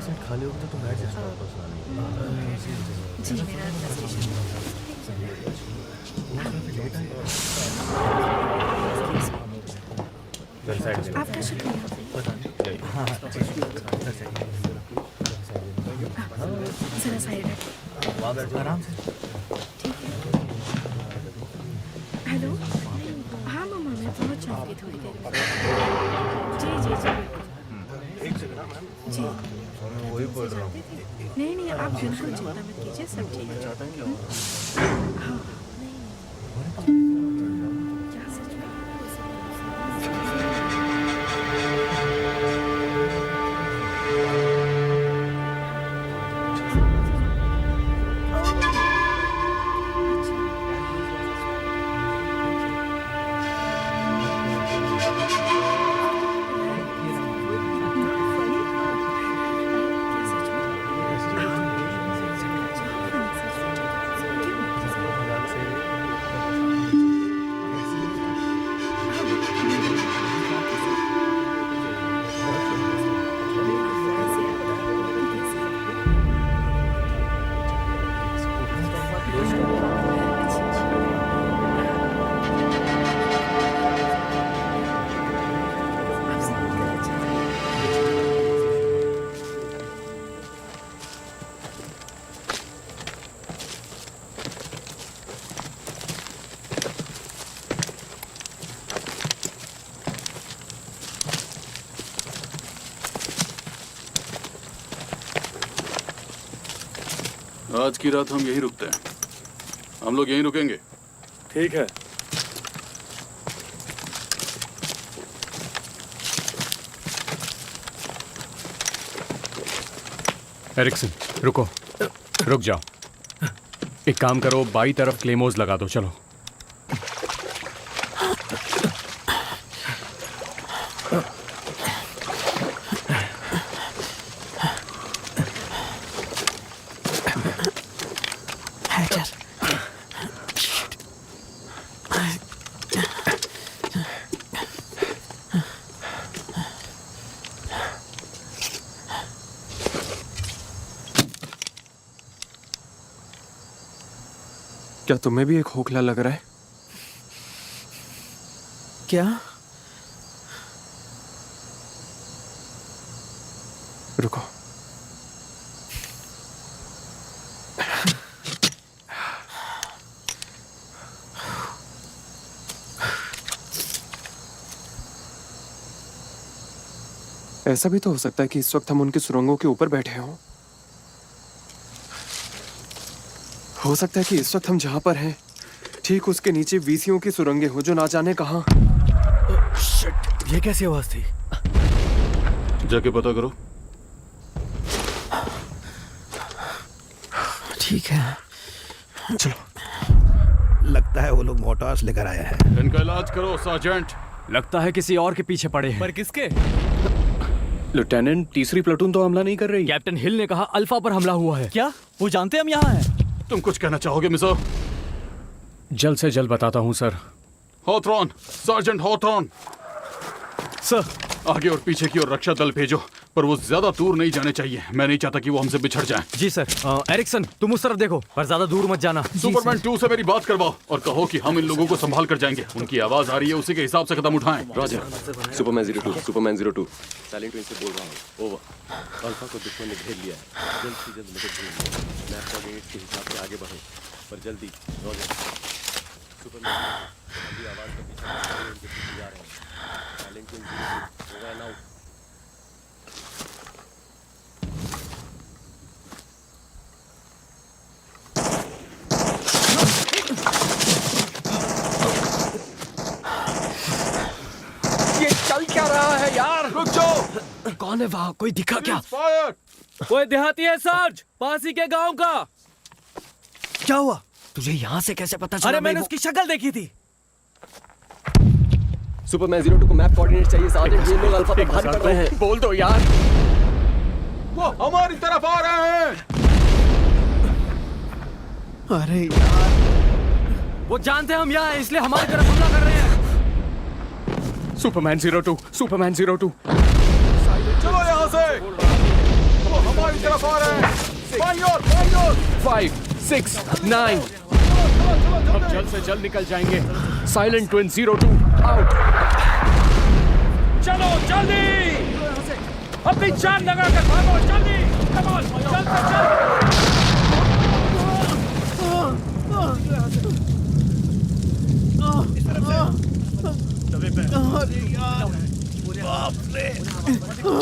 Seat खाली होगी तो तुम बैठ जाओ। जी मेरा स्टेशन आपका शुक्रिया। जरा साइड हट। आराम से। ठीक है। हेलो, हाँ मम्मा मैं पहुँच जाऊँगी थोड़ी देर में। जी जी जी बिल्कुल जी। वही बोल रहा हूँ। नहीं नहीं आप बिल्कुल चिंता मत कीजिए, सब ठीक है। हाँ क्या सच में? आज की रात हम यहीं रुकते हैं। हम लोग यहीं रुकेंगे। ठीक है। एरिक्सन रुको, रुक जाओ। एक काम करो, बाई तरफ क्लेमोज लगा दो। चलो क्या तुम्हें भी एक खोखला लग रहा है? क्या? रुको। ऐसा भी तो हो सकता है कि इस वक्त हम उनकी सुरंगों के ऊपर बैठे हों। हो सकता है कि इस वक्त हम जहां पर हैं ठीक उसके नीचे वीसियों की सुरंगें हो जो ना जाने कहां। शिट, ये कैसी आवाज थी? जाके पता करो। ठीक है चलो। लगता है वो लोग मोटार्स लेकर आया है। इनका इलाज करो सार्जेंट। लगता है किसी और के पीछे पड़े हैं। पर किसके? लेफ्टिनेंट, तीसरी प्लेटून तो हमला नहीं कर रही। कैप्टन हिल ने कहा अल्फा पर हमला हुआ है। क्या वो जानते हैं हम यहाँ हैं? तुम कुछ कहना चाहोगे मिसर? जल्द से जल्द बताता हूँ सर। हॉथरॉन, सार्जेंट हॉथरॉन। सर आगे और पीछे की ओर रक्षा दल भेजो, पर वो ज्यादा दूर नहीं जाने चाहिए। मैं नहीं चाहता कि वो हमसे बिछड़ जाएं। जी सर। एरिक्सन तुम उस तरफ देखो, पर ज्यादा दूर मत जाना। सुपरमैन 2 से मेरी बात करवाओ और कहो कि हम इन लोगों को संभाल कर जाएंगे। उनकी आवाज आ रही है, उसी के हिसाब से कदम उठाएं। रॉजर। सुपरमैन 02 साइलेंट ट्विन से बोल रहा हूँ। ओवर। अल्फा को दुश्मन ने घेर लिया है। जल्द से जल्द मुझे ढूंढ लो। मैं अपना यूनिट के हिसाब से आगे बढ़ूं, पर जल्दी। रॉजर। सुपरमैन अभी आवाज का पीछा कर रहे हैं, उनके पीछे जा रहे हैं। Silent twin over and out. ये चल क्या रहा है यार? रुक जाओ। कौन है वहाँ? कोई दिखा क्या? फायर! कोई देहाती है सर्ज, पास ही के गांव का। क्या हुआ? तुझे यहाँ से कैसे पता चला? अरे मैंने उसकी शक्ल देखी थी। सुपरमैन 02 को मैप कोऑर्डिनेट चाहिए सार्जेंट। ये लोग अल्फा पर भारी पड़ रहे हैं। बोल दो यार। वो हमारी तरफ आ रहे हैं। अरे यार, वो जानते हैं हम यहाँ हैं, इसलिए हमारी तरफ हमला कर रहे हैं। Superman 02, Superman 02। चलो यहाँ से। वो बाई तरफ आ रहे हैं। बाई और 5, 6, 9। हम जल्द से जल्द निकल जाएंगे। Silent twin 02 out. चलो जल्दी, अपनी जान लगा कर भागो जल्दी। कम ऑन, जल्द से जल्द।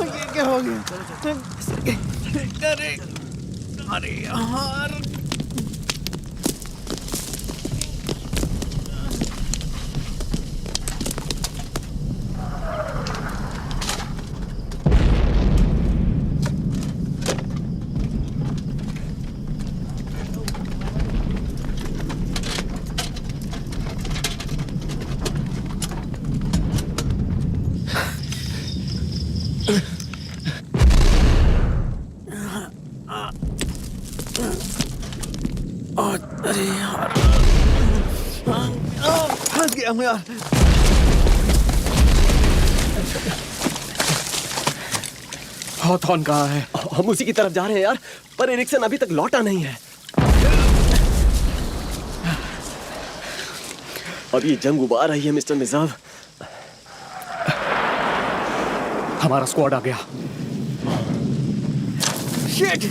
ये क्या हो गया? अरे यार, फंस गया हूँ यार। हॉथॉर्न कहाँ है? हम उसी की तरफ जा रहे हैं यार, पर एरिक्सन अभी तक लौटा नहीं है। अब ये जंग उबार रही है मिस्टर मिजाव। हमारा स्क्वाड आ गया। शिट!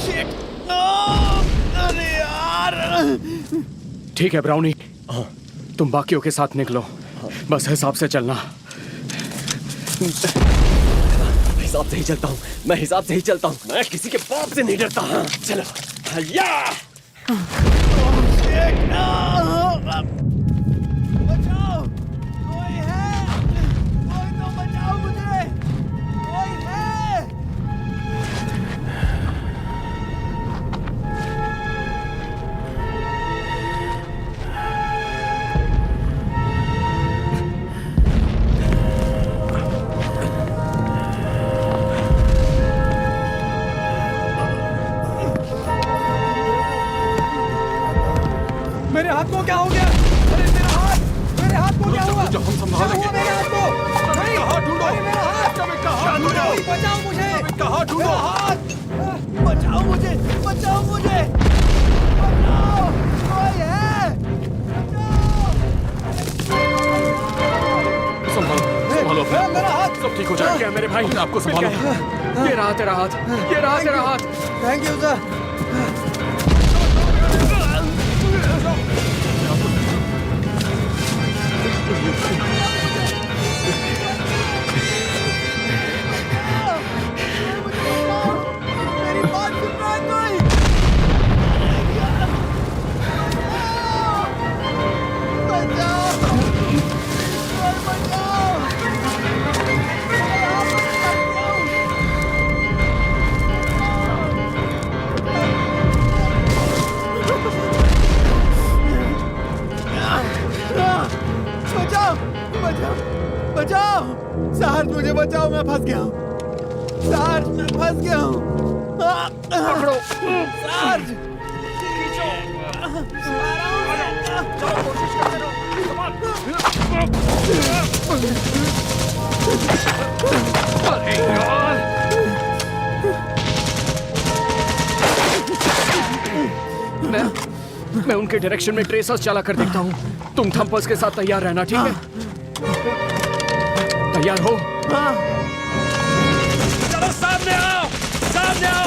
शिट! अरे यार! ठीक है ब्राउनी, तुम बाकियों के साथ निकलो। बस हिसाब से चलना। हिसाब से ही चलता हूँ, मैं हिसाब से ही चलता हूँ। मैं किसी के बाप से नहीं डरता। हाँ चलो। या बचाओ! कोई है? कोई तो बचाओ मुझे! कोई है? मेरे हाथ को क्या हो गया? अरे मेरे हाथ को क्या हुआ? हम संभाल लेंगे। मेरे हाथ को नहीं, हाथ ढूंढो। अरे मेरा हाथ! हाथ ढूंढो। बचाओ मुझे! हाथ ढूंढो। मेरा हाथ! बचाओ मुझे! बचाओ मुझे! बचाओ! कोई है? संभालो बचाओ! मेरा हाथ! सब ठीक हो जाएगा मेरे भाई। आपको संभालो। ये रहा तेरा हाथ, ये रहा तेरा हाथ। Thank you sir. मेरी बात सुन रहा है कोई? बचाओ! बचाओ! बचाओ! बचाओ! बचाओ! सार्ज मुझे बचाओ, मैं फंस गया हूँ। सार्ज मैं फंस गया हूँ। पकड़ो! सार्ज! मैं उनके डायरेक्शन में ट्रेसर्स चला कर देखता हूँ। तुम थंपर्स के साथ तैयार रहना, ठीक है? तैयार हो? चलो सामने आओ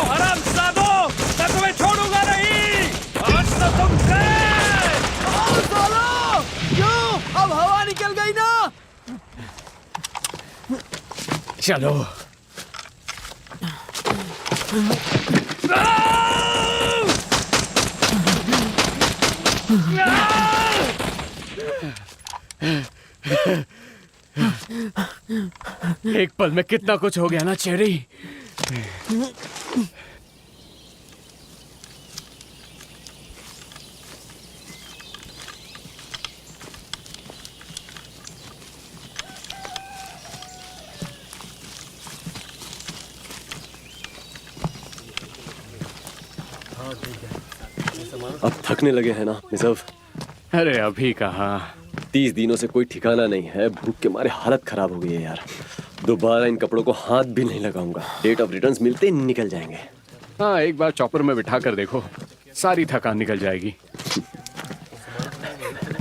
हरामजादो! मैं तुम्हें छोड़ूंगा नहीं। आज तो तुम गए। सालो! क्यों? अब हवा निकल गई ना? चलो। एक पल में कितना कुछ हो गया ना चेरी। अब थकने लगे हैं ना मिसव? अरे अभी कहाँ। 30 दिनों से कोई ठिकाना नहीं है। भूख के मारे हालत खराब हो गई है यार। दोबारा इन कपड़ों को हाथ भी नहीं लगाऊंगा। डेट ऑफ रिटर्न्स मिलते ही निकल जाएंगे। हाँ, एक बार चॉपर में बिठा कर देखो, सारी थकान निकल जाएगी।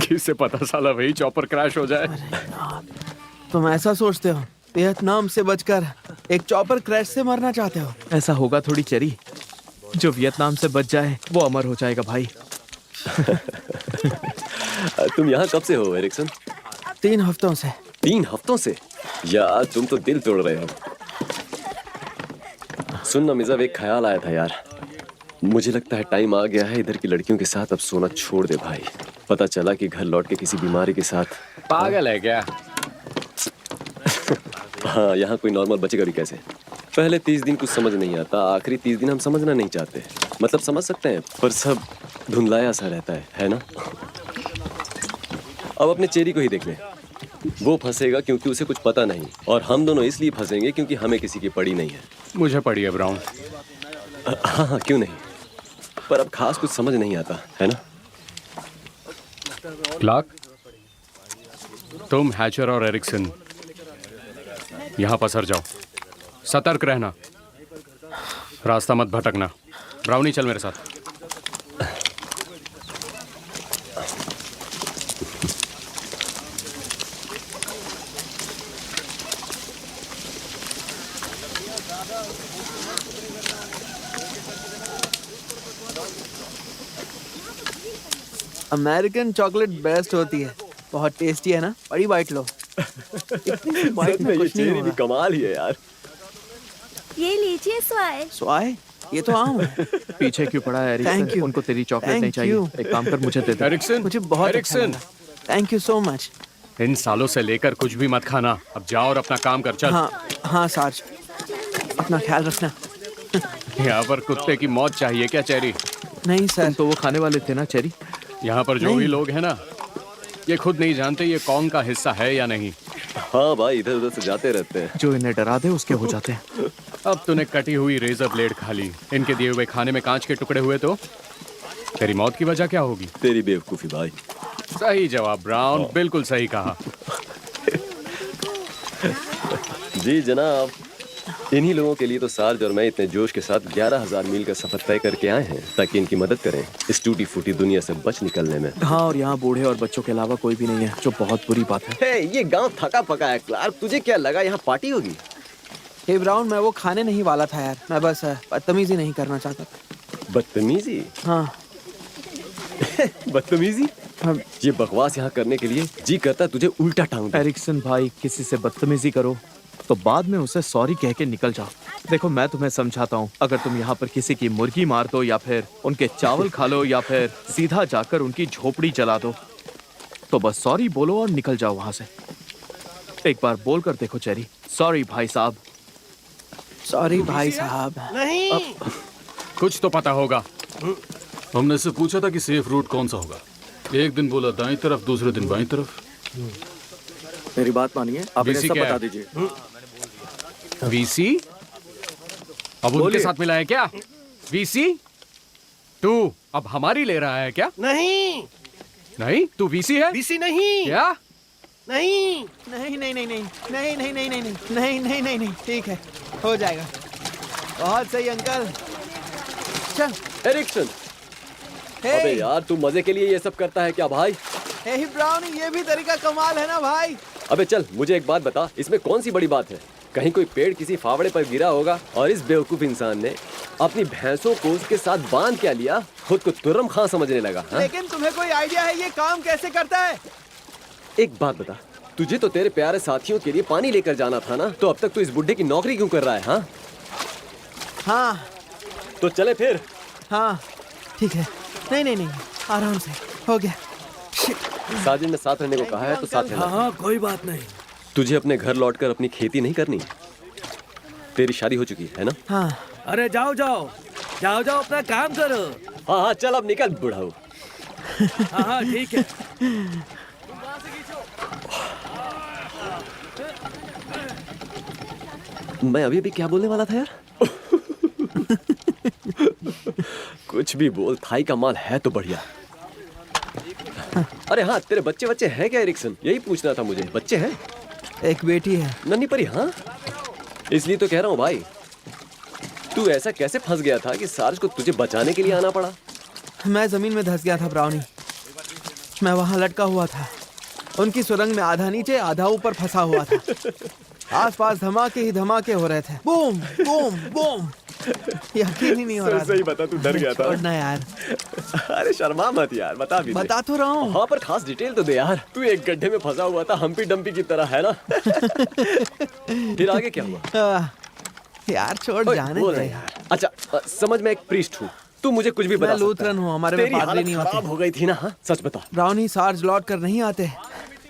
किससे पता साला वही चॉपर क्रैश हो जाए। तुम ऐसा सोचते हो? वियतनाम से बचकर एक चॉपर क्रैश से मरना चाहते हो? ऐसा होगा थोड़ी चेरी। जो वियतनाम से बच जाए वो अमर हो जाएगा भाई। तुम यहाँ कब से हो एरिक्सन? 3 हफ्तों से। 3 हफ्तों से? यार तुम तो दिल तोड़ रहे हो। सुन ना मिजाब, एक ख्याल आया था यार। मुझे लगता है टाइम आ गया है इधर की लड़कियों के साथ अब सोना छोड़ दे भाई। पता चला कि घर लौट के किसी बीमारी के साथ। पागल है क्या? हाँ, यहाँ कोई नॉर्मल बचेगा भी कैसे? पहले 30 दिन कुछ समझ नहीं आता, आखिरी 30 दिन हम समझना नहीं चाहते। मतलब समझ सकते हैं पर सब धुंधलाया सा रहता है ना? अब अपने चेरी को ही देख ले। वो फंसेगा क्योंकि उसे कुछ पता नहीं, और हम दोनों इसलिए फंसेंगे क्योंकि हमें किसी की पड़ी नहीं है। मुझे पड़ी है ब्राउन। हाँ, क्यों नहीं, पर अब खास कुछ समझ नहीं आता है ना? क्लार्क, तुम, हैचर और एरिक्सन यहाँ पसर जाओ। सतर्क रहना, रास्ता मत भटकना। ब्राउनी, चल मेरे साथ। अमेरिकन चॉकलेट बेस्ट होती है, बहुत टेस्टी है ना? बड़ी बाइट लो। इतनी बाइट में ये कुछ नहीं चेरी भी होगा। कमाल ही है यार। ये लीजिए स्वाय। स्वाय? ये तो आम है। पीछे क्यों पड़ा है Thank एरिक्सन? you. उनको तेरी चॉकलेट Thank नहीं चाहिए। you. एक काम कर, मुझे दे दे। एरिक्सन, मुझे बहुत अच्छा एरिक्सन, लगा। Thank you so much. इन सालों से लेकर कुछ भी मत खाना। अब जाओ और अपना काम कर। चल। हाँ हाँ सार्ज, अपना ख्याल रखना। यहाँ पर कुत्ते की मौत चाहिए क्या चेरी? नहीं सर। तुम तो वो खाने वाले थे ना चेरी? यहाँ पर जो नहीं। भी लोग हैं ना, ये खुद नहीं जानते ये कौन का हिस्सा है या नहीं। हाँ भाई, इधर उधर से जाते रहते हैं। जो इन्हें डरा दे उसके हो जाते हैं। अब तूने कटी हुई रेजर ब्लेड खा ली, इनके दिए हुए खाने में कांच के टुकड़े हुए तो तेरी मौत की वजह क्या होगी? तेरी बेवकूफी भाई। सही जवाब ब्राउन, बिल्कुल सही कहा। जी जनाब, इन्हीं लोगों के लिए तो सार्ज और मैं इतने जोश के साथ 11,000 मील का सफर तय करके आए हैं ताकि इनकी मदद करें इस टूटी फूटी दुनिया से बच निकलने में। हाँ, और यहाँ बूढ़े और बच्चों के अलावा कोई भी नहीं है, जो बहुत बुरी बात है। हे, ये गांव थका पका है क्लार्क। तुझे क्या लगा यहाँ पार्टी होगी? हे ब्राउन, मैं वो खाने नहीं वाला था यार। मैं बस बदतमीजी नहीं करना चाहता था। बदतमीजी? हाँ। बदतमीजी? हाँ। ये बकवास यहाँ करने के लिए जी करता है तुझे उल्टा टांग दूं। एरिक्सन भाई, किसी से बदतमीजी करो तो बाद में उसे सॉरी कह के निकल जाओ। देखो, मैं तुम्हें समझाता हूँ, अगर तुम यहाँ पर किसी की मुर्गी मार दो या फिर उनके चावल खा लो या फिर सीधा जाकर उनकी झोपड़ी जला दो, तो बस सॉरी बोलो और निकल जाओ वहां से। एक बार बोल कर देखो चेरी। सॉरी भाई साहब। सॉरी भाई साहब। कुछ तो पता होगा। हमने इससे पूछा था कि सेफ रूट कौन सा होगा। एक दिन बोला दाईं तरफ, दूसरे दिन बाईं तरफ। मेरी बात मानिए, आप इन्हें सब बता दीजिए। वीसी? अब उनके साथ मिला है क्या? वीसी? तू अब हमारी ले रहा है क्या? नहीं, नहीं, तू वीसी है? बीसी नहीं। क्या? नहीं, नहीं नहीं नहीं नहीं नहीं नहीं नहीं नहीं नहीं नहीं नहीं नहीं, ठीक है, हो जाएगा। बहुत सही अंकल। चल। एरिक्सन, हे अबे यार तू मजे के लिए ये सब करता है क्या भाई? हे ब्राउन, ये भी तरीका कमाल है ना भाई। अबे चल, मुझे एक बात बता, इसमें कौन सी बड़ी बात है? कहीं कोई पेड़ किसी फावड़े पर गिरा होगा और इस बेवकूफ इंसान ने अपनी भैंसों को उसके साथ बांध क्या लिया, खुद को तुर्रम खां समझने लगा। हाँ? लेकिन तुम्हें कोई आइडिया है ये काम कैसे करता है? एक बात बता, तुझे तो तेरे प्यारे साथियों के लिए पानी लेकर जाना था ना, तो अब तक तू इस बुड्ढे की नौकरी क्यों कर रहा है? हाँ हाँ तो चले फिर। हाँ ठीक है। नहीं नहीं नहीं, आराम से, हो गया। साजिद ने साथ रहने को कहा है तो साथ रहना। हाँ कोई बात नहीं। तुझे अपने घर लौटकर अपनी खेती नहीं करनी? तेरी शादी हो चुकी है ना? हाँ अरे जाओ जाओ जाओ जाओ, अपना काम करो। हाँ हाँ चल अब निकल बुढ़ाऊ। हाँ हाँ ठीक है। मैं अभी अभी क्या बोलने वाला था यार? कुछ भी बोल, थाई का माल है तो बढ़िया। अरे हाँ, तेरे बच्चे हैं क्या एरिक्सन? यही पूछना था मुझे, बच्चे हैं? एक बेटी है। नन्ही परी, हाँ, इसलिए तो कह रहा हूँ भाई, तू ऐसा कैसे फंस गया था कि सार्ज को तुझे बचाने के लिए आना पड़ा? मैं जमीन में धंस गया था ब्राउनी। मैं वहां लटका हुआ था। उनकी सुरंग में आधा नीचे आधा ऊपर फंसा हुआ था। आसपास धमाके ही धमाके हो रहे थे। Boom boom boom. यकीन ही नहीं हो रहा था। सही बता, तू डर गया था? छोड़ना यार। अरे शर्मा मत यार, बता भी दे। बता तो रहा हूँ। हाँ, पर खास डिटेल तो दे यार। तू एक गड्ढे में फंसा हुआ था, हम्पी डम्पी की तरह, है ना? फिर आगे क्या हुआ? यार छोड़, जाने बोल दे रहे यार। अच्छा, समझ में एक प्रीस्ट हूँ, तू मुझे कुछ भी बता मैं लूथरन हूँ, हमारे में पादरी नहीं होते। खराब हो गई थी ना? हाँ, सच बता। ब्राउनी सार्ज लौट कर नहीं आते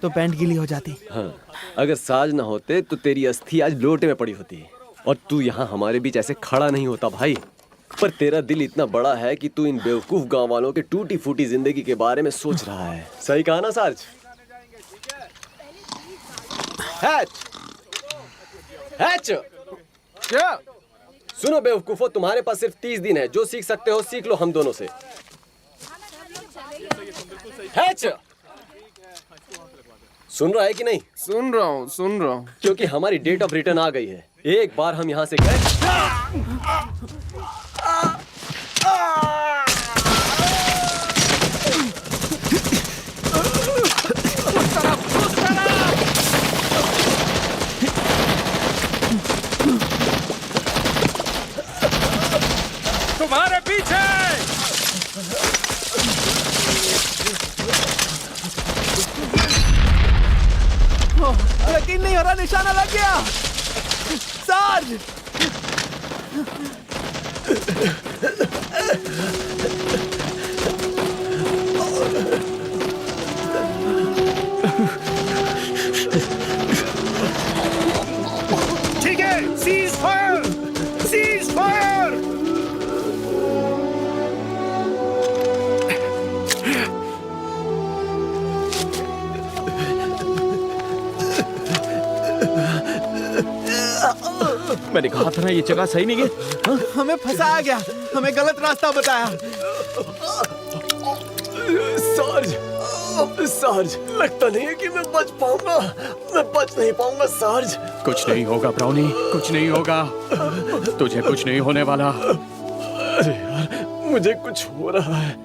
तो पैंट गीली हो जाती। हाँ, अगर साज ना होते तो तेरी अस्थि आज लोटे में पड़ी होती, और तू यहाँ हमारे बीच ऐसे खड़ा नहीं होता भाई। पर तेरा दिल इतना बड़ा है कि तू इन बेवकूफ गांव वालों के टूटी फूटी जिंदगी के बारे में सोच रहा है। सही कहा ना सार्ज? Hatch, hatch. क्या? सुनो बेवकूफो, तुम्हारे पास सिर्फ 30 दिन है। जो सीख सकते हो सीख लो हम दोनों से। हैच, सुन रहा है कि नहीं? सुन रहा हूँ। क्योंकि हमारी डेट ऑफ रिटर्न आ गई है। एक बार हम यहाँ से गए, तुम्हारे पीछे। यकीन नहीं हो रहा, निशाना लग गया। सार्ज! ठीक है, सीज फायर, सीज फायर। मैंने कहा था ना ये जगह सही नहीं है। हमें फंसाया गया, हमें गलत रास्ता बताया। सार्ज, सार्ज, लगता नहीं है कि मैं बच पाऊंगा। मैं बच नहीं पाऊंगा सार्ज। कुछ नहीं होगा ब्राउनी, कुछ नहीं होगा। तुझे कुछ नहीं होने वाला। अरे यार, मुझे कुछ हो रहा है,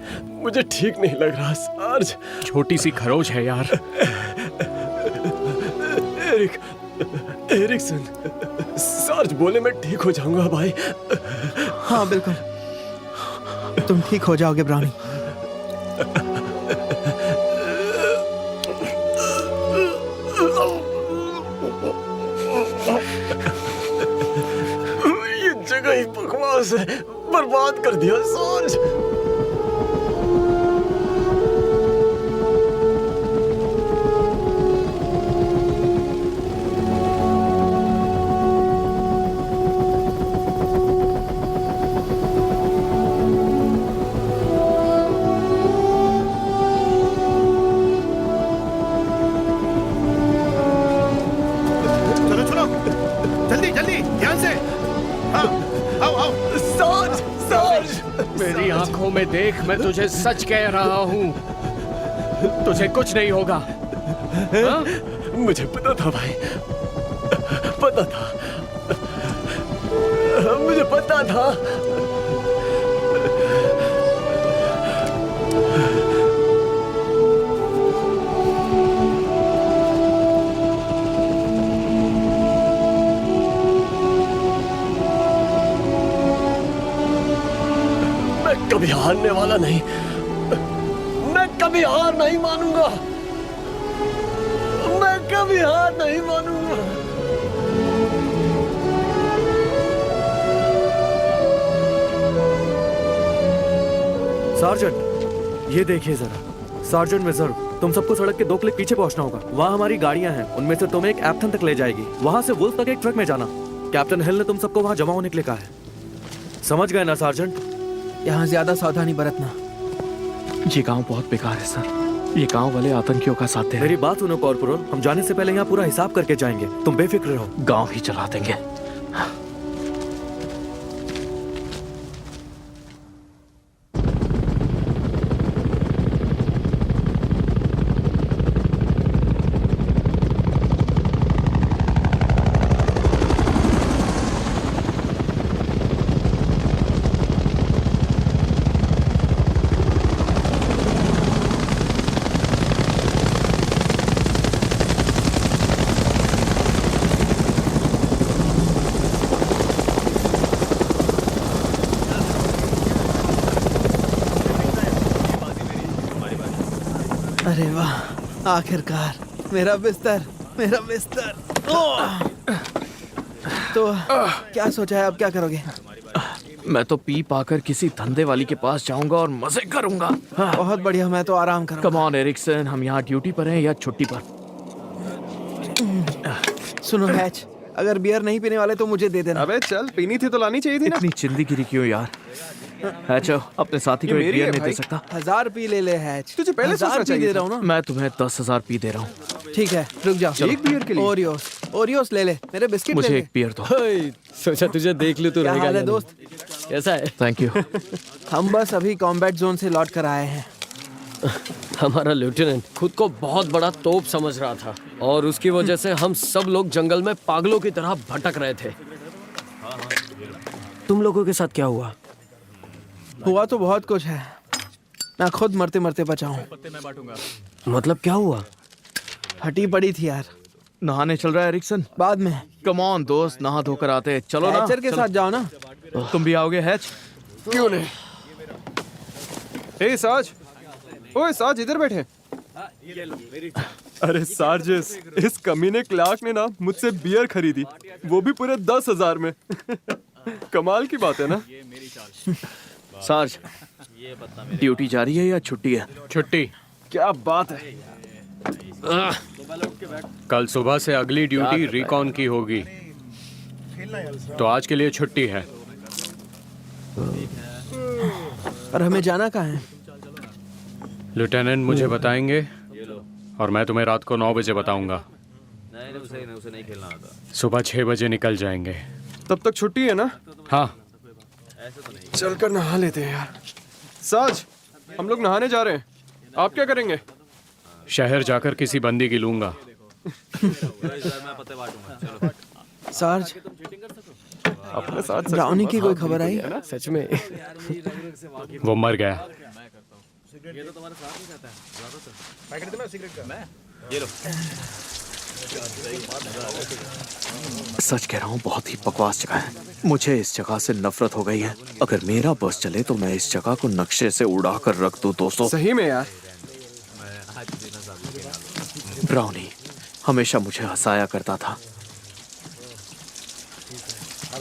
मुझे ठीक नहीं लग रहा सार्ज। छोटी सी खरोच है यार। एरिक्सन, सार्ज बोले मैं ठीक हो जाऊंगा भाई। हाँ बिल्कुल, तुम ठीक हो जाओगे ब्राउनी। ये जगह ही बकवास है, बर्बाद कर दिया सार्ज। मेरी आंखों में देख, मैं तुझे सच कह रहा हूँ, तुझे कुछ नहीं होगा। हाँ? मुझे पता था भाई, पता था, मुझे पता था। कभी हारने वाला नहीं, मैं कभी हार नहीं मानूंगा, मैं कभी हार नहीं मानूंगा। सार्जेंट, ये देखिए जरा। सार्जेंट मेजर, तुम सबको सड़क के 2 क्लिक पीछे पहुंचना होगा। वहाँ हमारी गाड़ियां हैं, उनमें से तुम्हें एक एप्थन तक ले जाएगी। वहाँ से वुल्फ तक एक ट्रक में जाना। कैप्टन हिल ने तुम सबको वहाँ जमा होने के लिए कहा है। समझ गए ना सार्जेंट? यहाँ ज्यादा सावधानी बरतना। ये गांव बहुत बेकार है सर। ये गांव वाले आतंकियों का साथ दे रहे हैं। मेरी बात सुनो कॉर्पोरल, हम जाने से पहले यहाँ पूरा हिसाब करके जाएंगे। तुम बेफिक्र रहो, गांव ही चला देंगे। अरे वाह, आखिरकार मेरा बिस्तर, मेरा बिस्तर। ओह! तो क्या सोचा है, अब क्या करोगे? मैं तो पी पाकर किसी धंधे वाली के पास जाऊंगा और मजे करूंगा। बहुत बढ़िया, मैं तो आराम करूंगा। कम ऑन एरिक्सन, हम यहाँ ड्यूटी पर हैं या छुट्टी पर? सुनो हैच, अगर बियर नहीं पीने वाले तो मुझे दे देना। अबे चल, पीनी थी तो लानी चाहिए थी ना। इतनी चिंदी गिरी क्यों यार? हैचो, अपने साथी को ये एक मेरी बियर है नहीं दे भाई। सकता? 1000 पी ले ले हैच। तुझे पहले 1000 सोचना पी चाहिए दे था। रहा हूँ ना। मैं तुम्हें 10,000 पी दे रहा हूँ। ठीक है, रुक जाओ। एक बियर के लिए? ओरियोस, ओरियोस ले ले, मेरे बिस्किट ले मुझे ले। एक बियर दो। सोचा तुझे देख लूं तो क्या रहेगा हाल है या दोस्त? नहीं। कैसा है? Thank you. हम बस अभी कॉम्बैट जोन से लौट कर आए हैं। हमारा लेफ्टिनेंट खुद को बहुत बड़ा तोप समझ रहा था और उसकी वजह से हम सब लोग जंगल में पागलों की तरह भटक रहे थे। तुम लोगों के साथ क्या हुआ? हुआ तो बहुत कुछ है, मैं खुद मरते मरते बचा हूँ। मतलब क्या हुआ? फटी पड़ी थी यार। नहाने चल रहा है एरिक्सन? बाद में कम ऑन दोस्त, नहा धोकर आते हैं। चलो ना। हैचर के साथ जाओ ना। तुम भी आओगे हैच? क्यों नहीं? ए साज, ओए साज, इधर बैठे। अरे सार्जिस, इस कमीने क्लार्क ने ना मुझसे बियर खरीदी, वो भी पूरे 10,000 में। कमाल की बात है ना। सार्ज, ड्यूटी जारी है या छुट्टी है? छुट्टी। क्या बात है। कल सुबह से अगली ड्यूटी रिकॉन की होगी, तो आज के लिए छुट्टी है। और हमें जाना कहाँ है? लेफ्टिनेंट मुझे बताएंगे और मैं तुम्हें रात को 9 बजे बताऊंगा। सुबह 6 बजे निकल जाएंगे। तब तक छुट्टी है ना? हाँ। चलकर नहा लेते हैं यार। साज, हम लोग नहाने जा रहे हैं, आप क्या करेंगे? शहर जाकर किसी बंदी की लूंगा। सार्ज, अपने साथ ब्राउनी की कोई खबर आई? सच में? वो मर गया। सच कह रहा हूँ, बहुत ही बकवास जगह है। मुझे इस जगह से नफरत हो गई है। अगर मेरा बस चले तो मैं इस जगह को नक्शे से उड़ा कर रख दूं दोस्तों। सही में यार। ब्राउनी हमेशा मुझे हंसाया करता था,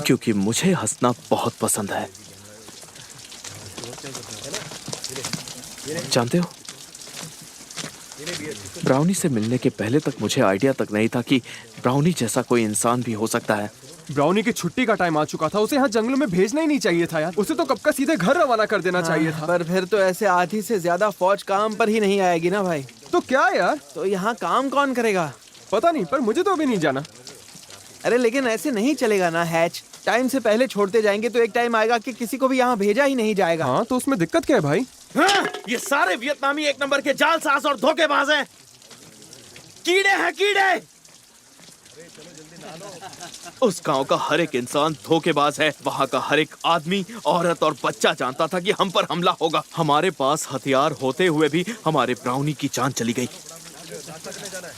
क्योंकि मुझे हंसना बहुत पसंद है। जानते हो, ब्राउनी से मिलने के पहले तक मुझे आइडिया तक नहीं था कि ब्राउनी जैसा कोई इंसान भी हो सकता है। ब्राउनी की छुट्टी का टाइम आ चुका था, उसे यहाँ जंगलों में भेजना ही नहीं चाहिए था यार। उसे तो कब का सीधे घर रवाना कर देना चाहिए था। पर फिर तो ऐसे आधी से ज्यादा फौज काम पर ही नहीं आएगी ना भाई। तो क्या यार? तो यहाँ काम कौन करेगा? पता नहीं, पर मुझे तो अभी नहीं जाना। अरे लेकिन ऐसे नहीं चलेगा ना हैच। टाइम से पहले छोड़ते जाएंगे तो एक टाइम आएगा कि किसी को भी यहाँ भेजा ही नहीं जाएगा। हाँ, तो उसमें दिक्कत क्या है भाई? ये सारे वियतनामी एक नंबर के जालसाज और धोखेबाज हैं। कीड़े हैं, कीड़े। उस गांव का हर एक इंसान धोखेबाज है। वहां का हर एक आदमी, औरत और बच्चा जानता था कि हम पर हमला होगा। हमारे पास हथियार होते हुए भी हमारे ब्राउनी की जान चली गई।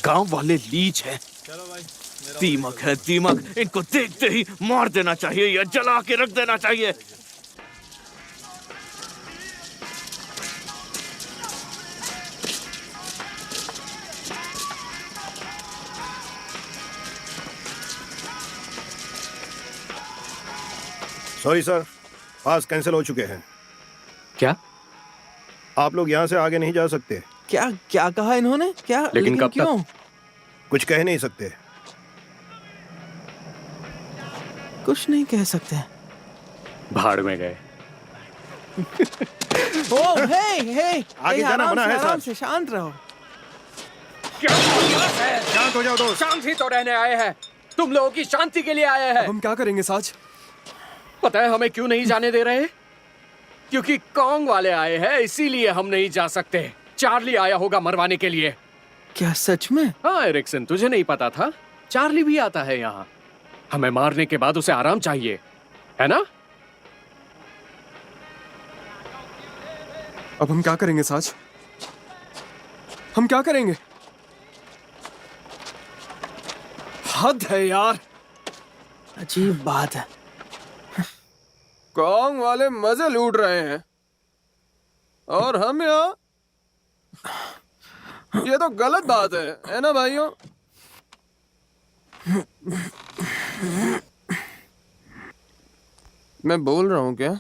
गांव वाले लीच हैं, दीमक है दीमक। इनको देखते ही मार देना चाहिए या जला के रख देना चाहिए। सॉरी सर, पास कैंसिल हो चुके हैं। क्या? आप लोग यहाँ से आगे नहीं जा सकते। क्या क्या कहा इन्होंने? क्या? लेकिन कब क्यों? कुछ कह नहीं सकते। कुछ नहीं कह सकते। भाड़ में गए। ओ हे हे, आगे जाना मना है, आराम सर। से शांत रहो। शांत हो जाओ दोस्त। शांति तो रहने आए हैं, तुम लोगों की शांति के लिए आए हैं। हम क्या करेंगे साज? पता है हमें क्यों नहीं जाने दे रहे? क्योंकि कॉन्ग वाले आए हैं, इसीलिए हम नहीं जा सकते। चार्ली आया होगा मरवाने के लिए। क्या सच में? हाँ एरिक्सन, तुझे नहीं पता था? चार्ली भी आता है यहाँ। हमें मारने के बाद उसे आराम चाहिए, है ना? अब हम क्या करेंगे साज? हम क्या करेंगे? हद है यार। अजीब बात है। कॉन्ग वाले मजे लूट रहे हैं और हम यहाँ। ये तो गलत बात है ना भाइयों? मैं बोल रहा हूँ क्या?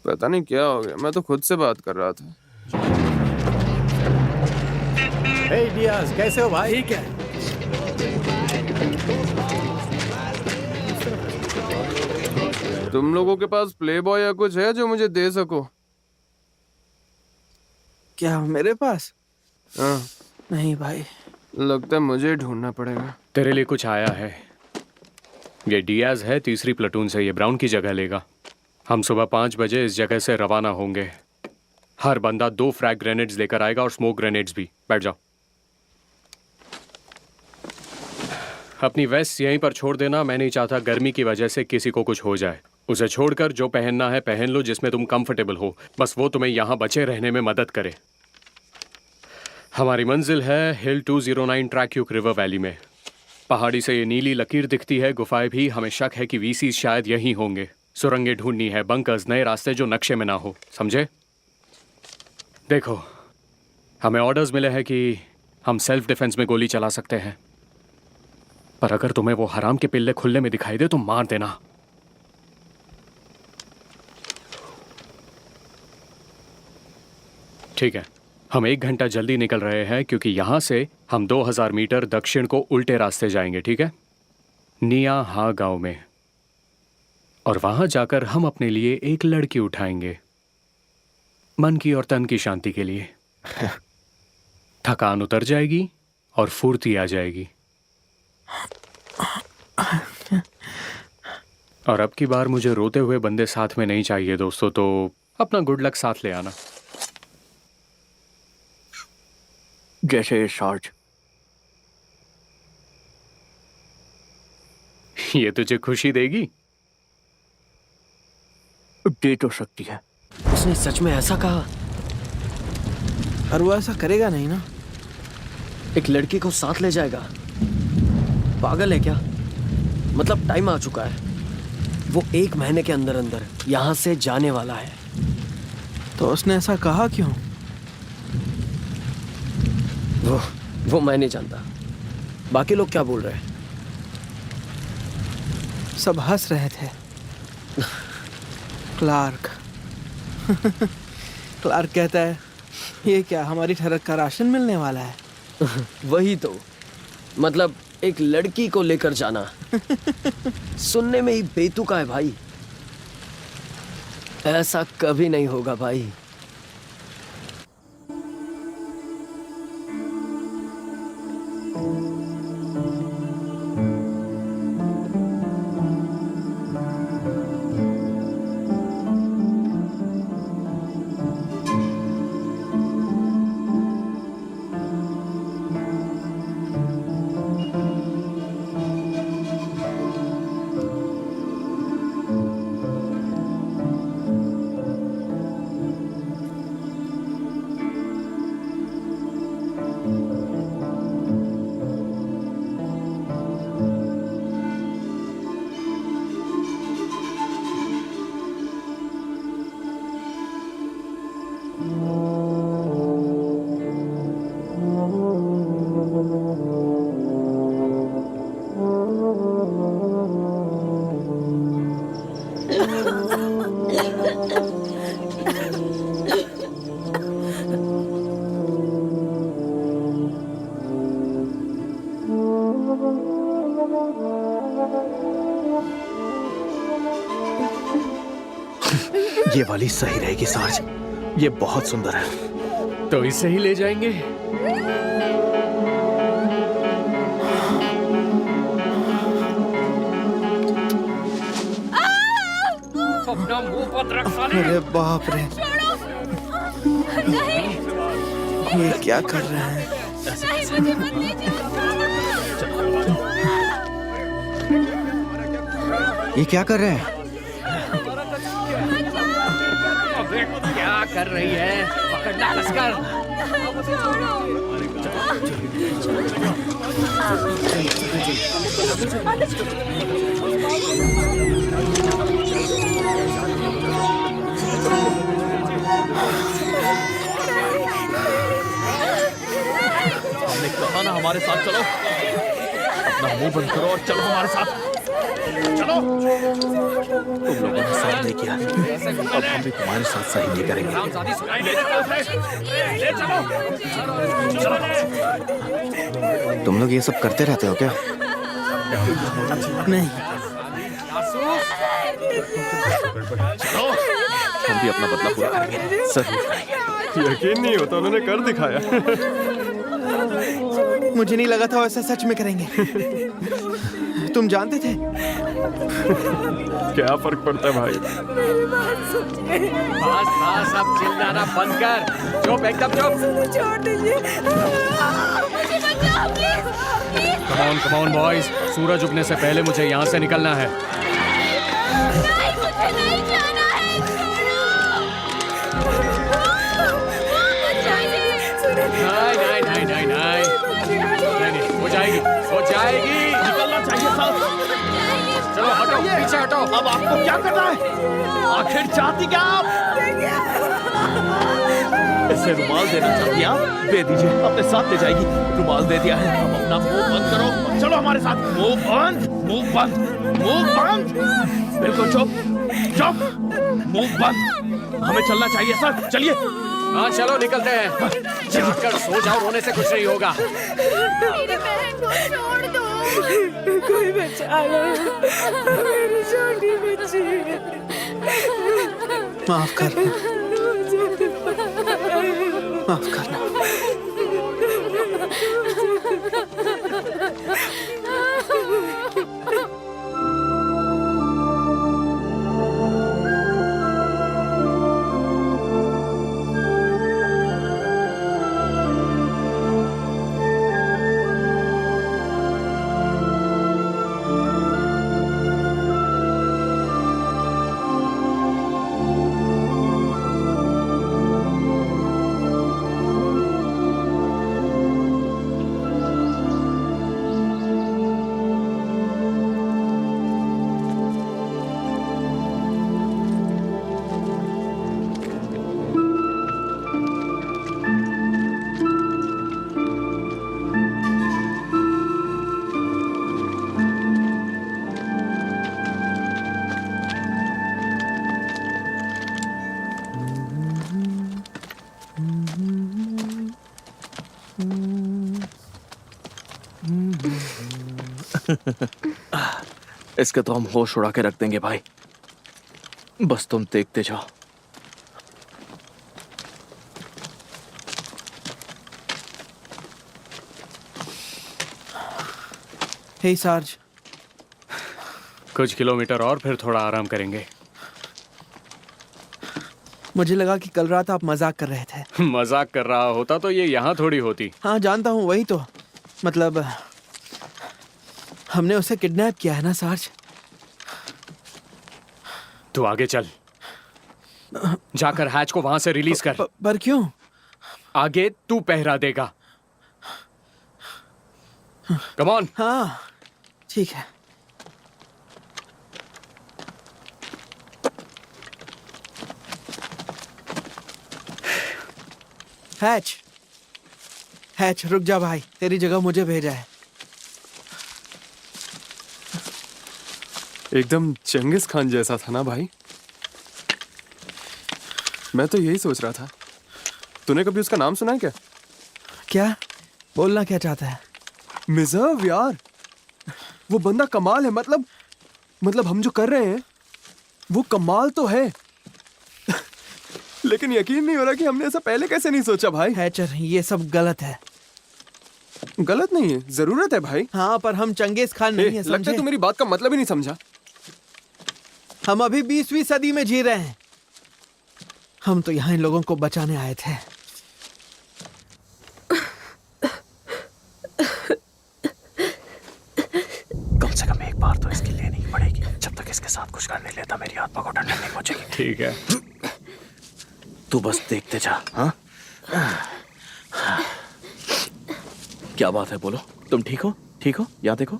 पता नहीं क्या हो गया, मैं तो खुद से बात कर रहा था। डियाज, कैसे हो भाई? ठीक है। तुम लोगों के पास प्ले बॉय या कुछ है जो मुझे दे सको? क्या मेरे पास? हाँ। नहीं भाई, लगता है मुझे ढूंढना पड़ेगा। तेरे लिए कुछ आया है। ये डियाज है, तीसरी प्लेटून से। ये ब्राउन की जगह लेगा। हम सुबह 5 बजे इस जगह से रवाना होंगे। हर बंदा 2 फ्रैग ग्रेनेड्स लेकर आएगा और स्मोक ग्रेनेड्स भी। बैठ जाओ। अपनी वेस्ट यहीं पर छोड़ देना। मैं नहीं चाहता गर्मी की वजह से किसी को कुछ हो जाए। उसे छोड़कर जो पहनना है पहन लो, जिसमें तुम कंफर्टेबल हो। बस वो तुम्हें यहाँ बचे रहने में मदद करे। हमारी मंजिल है हिल 209 ट्रैक्यूक रिवर वैली में। पहाड़ी से ये नीली लकीर दिखती है। गुफाएं भी। हमें शक है कि वीसी शायद यहीं होंगे। सुरंगें ढूंढनी है, बंकर्स, नए रास्ते जो नक्शे में ना हो। समझे? देखो, हमें ऑर्डर्स मिले हैं कि हम सेल्फ डिफेंस में गोली चला सकते हैं, पर अगर तुम्हें वो हराम के पिल्ले खुले में दिखाई दे तो मार देना। ठीक है, हम 1 घंटा जल्दी निकल रहे हैं क्योंकि यहां से हम 2000 मीटर दक्षिण को उल्टे रास्ते जाएंगे। ठीक है? निया हा गांव में। और वहां जाकर हम अपने लिए एक लड़की उठाएंगे, मन की और तन की शांति के लिए। थकान उतर जाएगी और फुर्ती आ जाएगी। और अब की बार मुझे रोते हुए बंदे साथ में नहीं चाहिए दोस्तों, तो अपना गुड लक साथ ले आना। जैसे शॉर्ट। ये तुझे खुशी देगी? दे तो सकती है। उसने सच में ऐसा कहा? और वो ऐसा करेगा नहीं ना? एक लड़की को साथ ले जाएगा? पागल है क्या? मतलब टाइम आ चुका है। वो 1 महीने के अंदर अंदर यहाँ से जाने वाला है। तो उसने ऐसा कहा क्यों? वो मैं नहीं जानता। बाकी लोग क्या बोल रहे हैं? सब हंस रहे थे। क्लार्क क्लार्क कहता है, ये क्या हमारी ठरक का राशन मिलने वाला है? वही तो, मतलब एक लड़की को लेकर जाना सुनने में ही बेतुका है भाई। ऐसा कभी नहीं होगा भाई। ये वाली सही रहेगी सार्ज। ये बहुत सुंदर है। तो इसे ही ले जाएंगे। अपना मुंह बंद रख साले। अरे बाप रे, ये क्या कर रहे हैं? ये क्या कर रहे हैं? अबे क्या कर रही है? पकड़ना कसकर। ना हमारे साथ चलो। अपना मुंह बंद करो और चलो हमारे साथ। चलो। तुम लोगों ने साथ नहीं किया, अब हम भी तुम्हारे साथ सही नहीं करेंगे। तुम लोग ये सब करते रहते हो क्या? नहीं। चलो, हम भी अपना बदला पूरा करेंगे, जरूर करेंगे। यकीन नहीं होता, उन्होंने कर दिखाया। मुझे नहीं लगा था वैसा सच में करेंगे। तुम जानते थे? क्या फर्क पड़ता है भाई? बस बस, अब चिल्लाना बंद कर। चुप, एकदम चुप। छोड़ दीजिए। कम ऑन बॉयज, सूरज उगने से पहले मुझे यहाँ से निकलना है। नहीं, हो जाएगी। निकलना चाहिए साहब। चलो हटो, पीछे हटो। अब आपको क्या करना है? आखिर चाहती क्या आप? इसे रुमाल देना चाहती आप? दे दीजिए, अपने साथ ले जाएगी। रुमाल दे दिया है, अब अपना मुंह बंद करो। चलो हमारे साथ। मुंह बंद, मुंह बंद, मुंह बंद। बिल्कुल चुप, चुप, मुंह बंद। हमें चलना चाहिए सर, चलिए। हाँ चलो, निकलते हैं। जाकर सो जाओ, रोने से कुछ नहीं होगा। मेरी बहन को छोड़ दो। कोई बचा लो, मेरी छोटी बच्ची। माफ करना, माफ करना। इसके तो हम होश उड़ा के रख देंगे भाई, बस तुम देखते जाओ। हे सार्ज, कुछ किलोमीटर और फिर थोड़ा आराम करेंगे। मुझे लगा कि कल रात आप मजाक कर रहे थे। मजाक कर रहा होता तो ये यहाँ थोड़ी होती। हाँ जानता हूँ, वही तो। मतलब हमने उसे किडनैप किया है ना सार्ज? तू आगे चल, जाकर हैच को वहां से रिलीज कर। पर क्यों? आगे तू पहरा देगा। Come on. हाँ ठीक है। हैच, हैच रुक जा भाई, तेरी जगह मुझे भेजा है। एकदम चंगिस खान जैसा था ना भाई? मैं तो यही सोच रहा था। तूने कभी उसका नाम सुना है क्या? क्या बोलना क्या चाहता है? मिजर्व यार, वो बंदा कमाल है। मतलब हम जो कर रहे हैं वो कमाल तो है। लेकिन यकीन नहीं हो रहा कि हमने ऐसा पहले कैसे नहीं सोचा भाई। हैचर, ये सब गलत है। गलत नहीं है, जरूरत है भाई। हाँ पर हम चंगेज खान नहीं है, लगता समझे? है तू मेरी बात का मतलब ही नहीं समझा। हम अभी 20वीं सदी में जी रहे हैं। हम तो यहाँ इन लोगों को बचाने आए थे। कम से कम एक बार तो इसकी लेनी ही पड़ेगी। जब तक इसके साथ कुछ कर नहीं लेता मेरी आत्मा को ठंडक नहीं पहुंचेगी। ठीक है, तू बस देखते जा। हाँ क्या बात है, बोलो। तुम ठीक हो? ठीक हो? यहाँ देखो,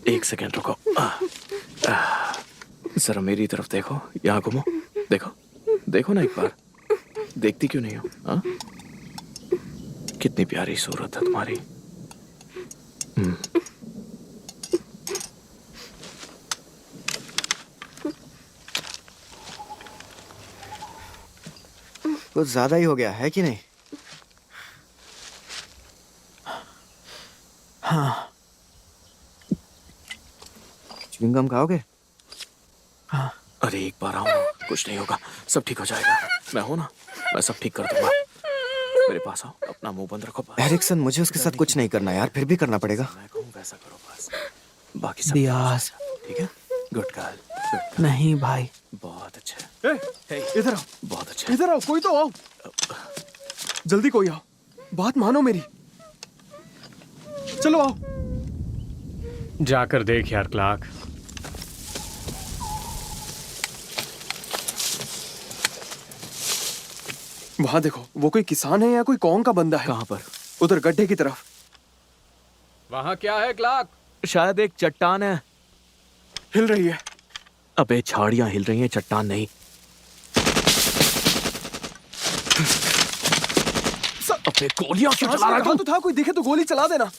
एक सेकेंड रुको। जरा मेरी तरफ देखो, यहाँ घूमो, देखो देखो ना एक बार। देखती क्यों नहीं हो? हाँ, कितनी प्यारी सूरत है तुम्हारी। कुछ ज्यादा ही हो गया है कि नहीं? हाँ। च्युइंगम खाओगे? हाँ। अरे एक बार आओ ना, कुछ नहीं होगा, सब ठीक हो जाएगा। मैं हूं ना, मैं सब ठीक कर दूंगा। मेरे पास आओ, अपना मुंह बंद रखो। एरिक्सन, मुझे उसके साथ कुछ नहीं करना यार, फिर भी करना पड़ेगा। मैं कहूं वैसा करो बस, बाकी सब दियाज। ठीक है। Good girl. नहीं भाई। बहुत अच्छा। इधर आओ, बहुत अच्छा। इधर आओ, कोई तो आओ, जल्दी कोई आओ, बात मानो मेरी, चलो आओ। जाकर देख यार क्लार्क। वहां देखो, वो कोई किसान है या कोई कौन का बंदा है? कहाँ पर? उधर गड्ढे की तरफ। वहां क्या है क्लार्क? शायद एक चट्टान है। हिल रही है। अबे झाड़ियां हिल रही हैं, चट्टान नहीं। अबे गोलियां क्यों चला रहा है? तो था, कोई दिखे तो गोली चला देना।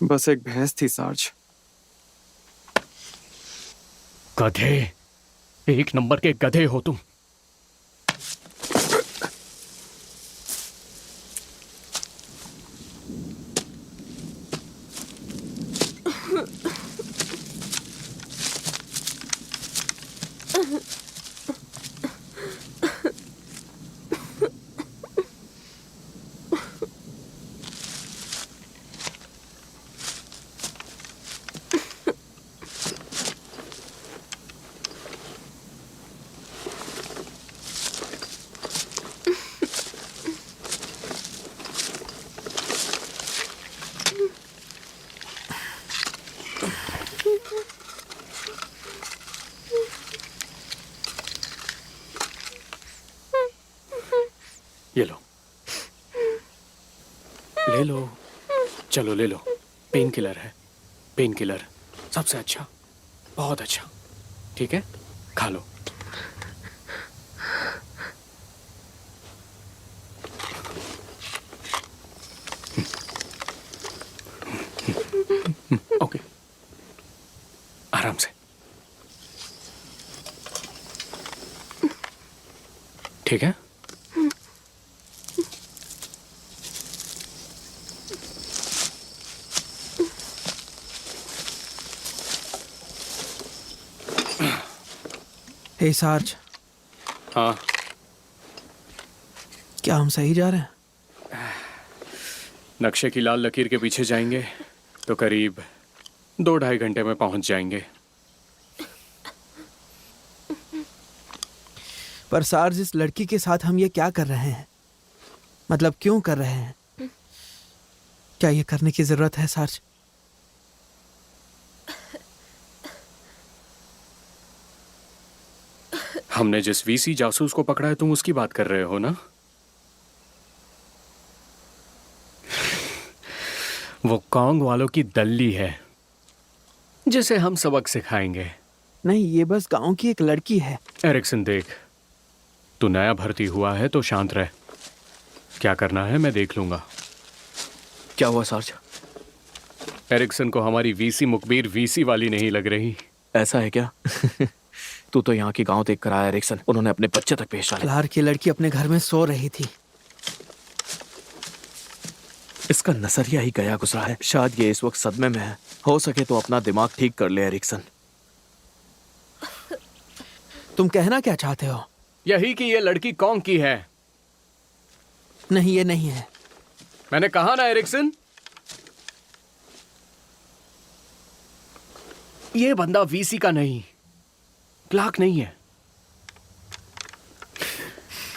बस एक भैंस थी सार्ज। गधे, एक नंबर के गधे हो तुम। ये लो, ले लो, चलो ले लो। पेन किलर है, पेन किलर सबसे अच्छा, बहुत अच्छा। ठीक है, खा लो। ओके, आराम से। ठीक है। हे सार्ज। हाँ, क्या हम सही जा रहे हैं? नक्शे की लाल लकीर के पीछे जाएंगे तो करीब 2-2.5 घंटे में पहुंच जाएंगे। पर सार्ज, इस लड़की के साथ हम ये क्या कर रहे हैं? मतलब क्यों कर रहे हैं? क्या ये करने की जरूरत है सार्ज? हमने जिस वीसी जासूस को पकड़ा है, तुम उसकी बात कर रहे हो ना? वो कॉन्ग वालों की दल्ली है जिसे हम सबक सिखाएंगे। नहीं, ये बस गांव की एक लड़की है। एरिक्सन देख, तू नया भर्ती हुआ है तो शांत रह। क्या करना है मैं देख लूंगा। क्या हुआ सार्ज? एरिक्सन को हमारी वीसी मुखबिर वीसी वाली नहीं लग रही। ऐसा है क्या? तू तो यहाँ की गांव देख कर आया एरिक्सन। उन्होंने अपने बच्चे तक पेश डाले। क्लार्क की लड़की अपने घर में सो रही थी। इसका नजरिया ही गया गुजरा है। शायद ये इस वक्त सदमे में है। हो सके तो अपना दिमाग ठीक कर ले एरिक्सन। तुम कहना क्या चाहते हो? यही कि ये लड़की कौन की है। नहीं, ये नहीं है। मैंने कहा ना एरिक्सन, ये बंदा वीसी का नहीं, क्लार्क नहीं है।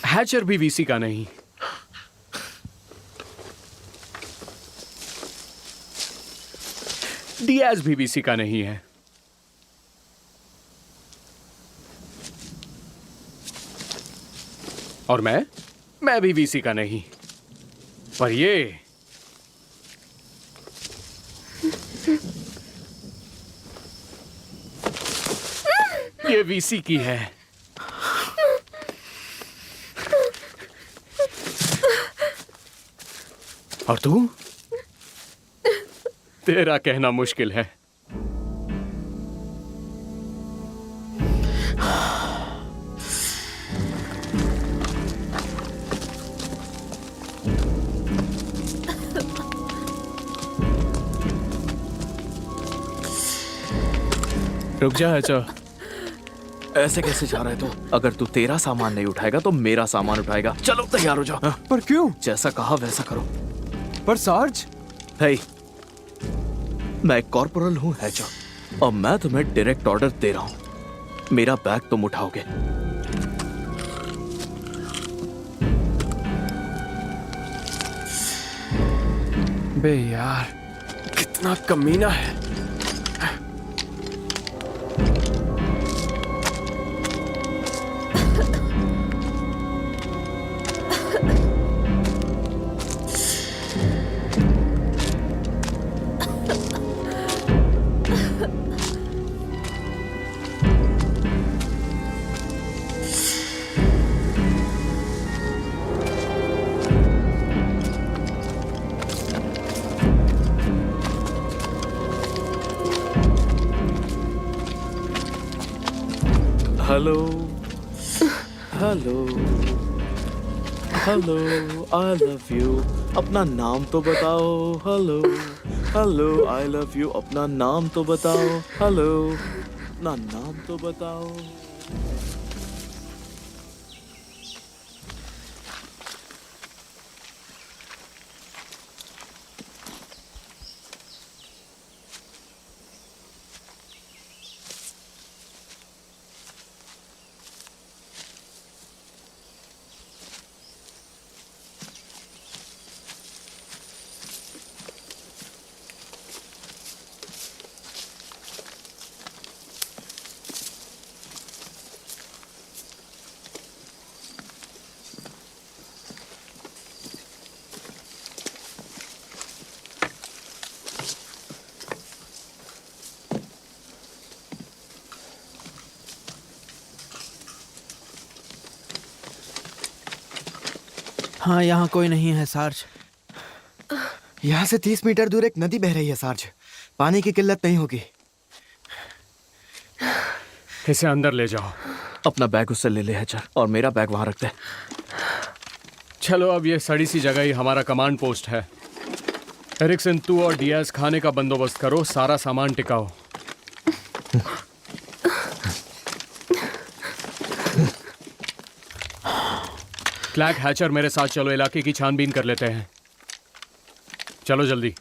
हैचर भी वीसी का नहीं। डियाज भी वीसी का नहीं है। और मैं भी वीसी का नहीं। पर ये वीसी की है। और तू? तेरा कहना मुश्किल है। रुक जा अच्छा। ऐसे कैसे जा रहा है तू? अगर तू तेरा सामान नहीं उठाएगा तो मेरा सामान उठाएगा। चलो तैयार हो जाओ। पर क्यों? जैसा कहा वैसा करो। पर सार्ज, हे, मैं एक कॉर्पोरल हूँ हैचर, और मैं तुम्हें डायरेक्ट ऑर्डर दे रहा हूँ। मेरा बैग तुम उठाओगे। बे यार, कितना कमीना है। Hello hello hello, I love you. अपना नाम तो बताओ। Hello hello, I love you. अपना नाम तो बताओ। हेलो, अपना नाम तो बताओ। हाँ, यहाँ कोई नहीं है सार्ज। यहाँ से 30 मीटर दूर एक नदी बह रही है सार्ज। पानी की किल्लत नहीं होगी। इसे अंदर ले जाओ। अपना बैग उससे ले ले हैचर, और मेरा बैग वहां रख दे। चलो, अब ये सड़ी सी जगह ही हमारा कमांड पोस्ट है। एरिक्सन, तू और डियाज खाने का बंदोबस्त करो, सारा सामान टिकाओ। क्लैक, हैचर, मेरे साथ चलो, इलाके की छानबीन कर लेते हैं। चलो जल्दी।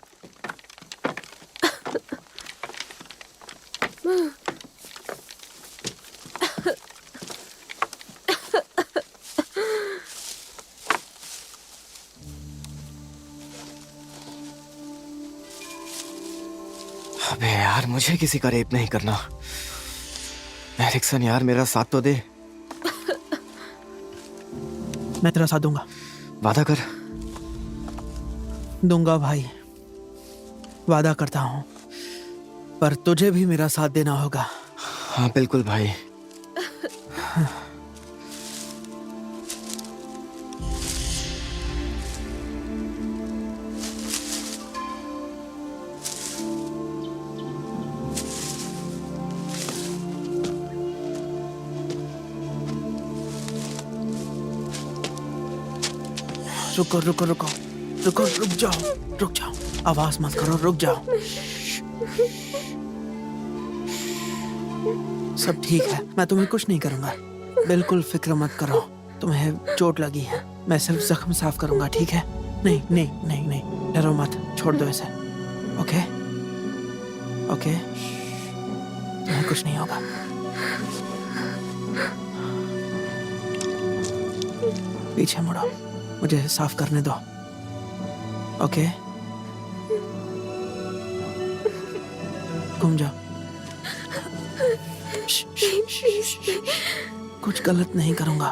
अबे यार, मुझे किसी का रेप नहीं करना। एरिक्सन यार, मेरा साथ तो दे। मैं तेरा साथ दूंगा। वादा कर। दूंगा भाई, वादा करता हूँ, पर तुझे भी मेरा साथ देना होगा। हाँ बिल्कुल भाई। रुको रुको रुको रुको, रुक जाओ। आवाज मत करो, रुक जाओ। सब ठीक है, मैं तुम्हें कुछ नहीं करूंगा। बिल्कुल फिक्र मत करो। तुम्हें चोट लगी है, मैं सिर्फ जख्म साफ करूंगा, ठीक है? नहीं नहीं नहीं नहीं, डरो मत, छोड़ दो इसे। ओके ओके, तुम्हें कुछ नहीं होगा। पीछे मुड़ो, मुझे साफ करने दो। ओके, घूम जाओ। कुछ गलत नहीं करूंगा,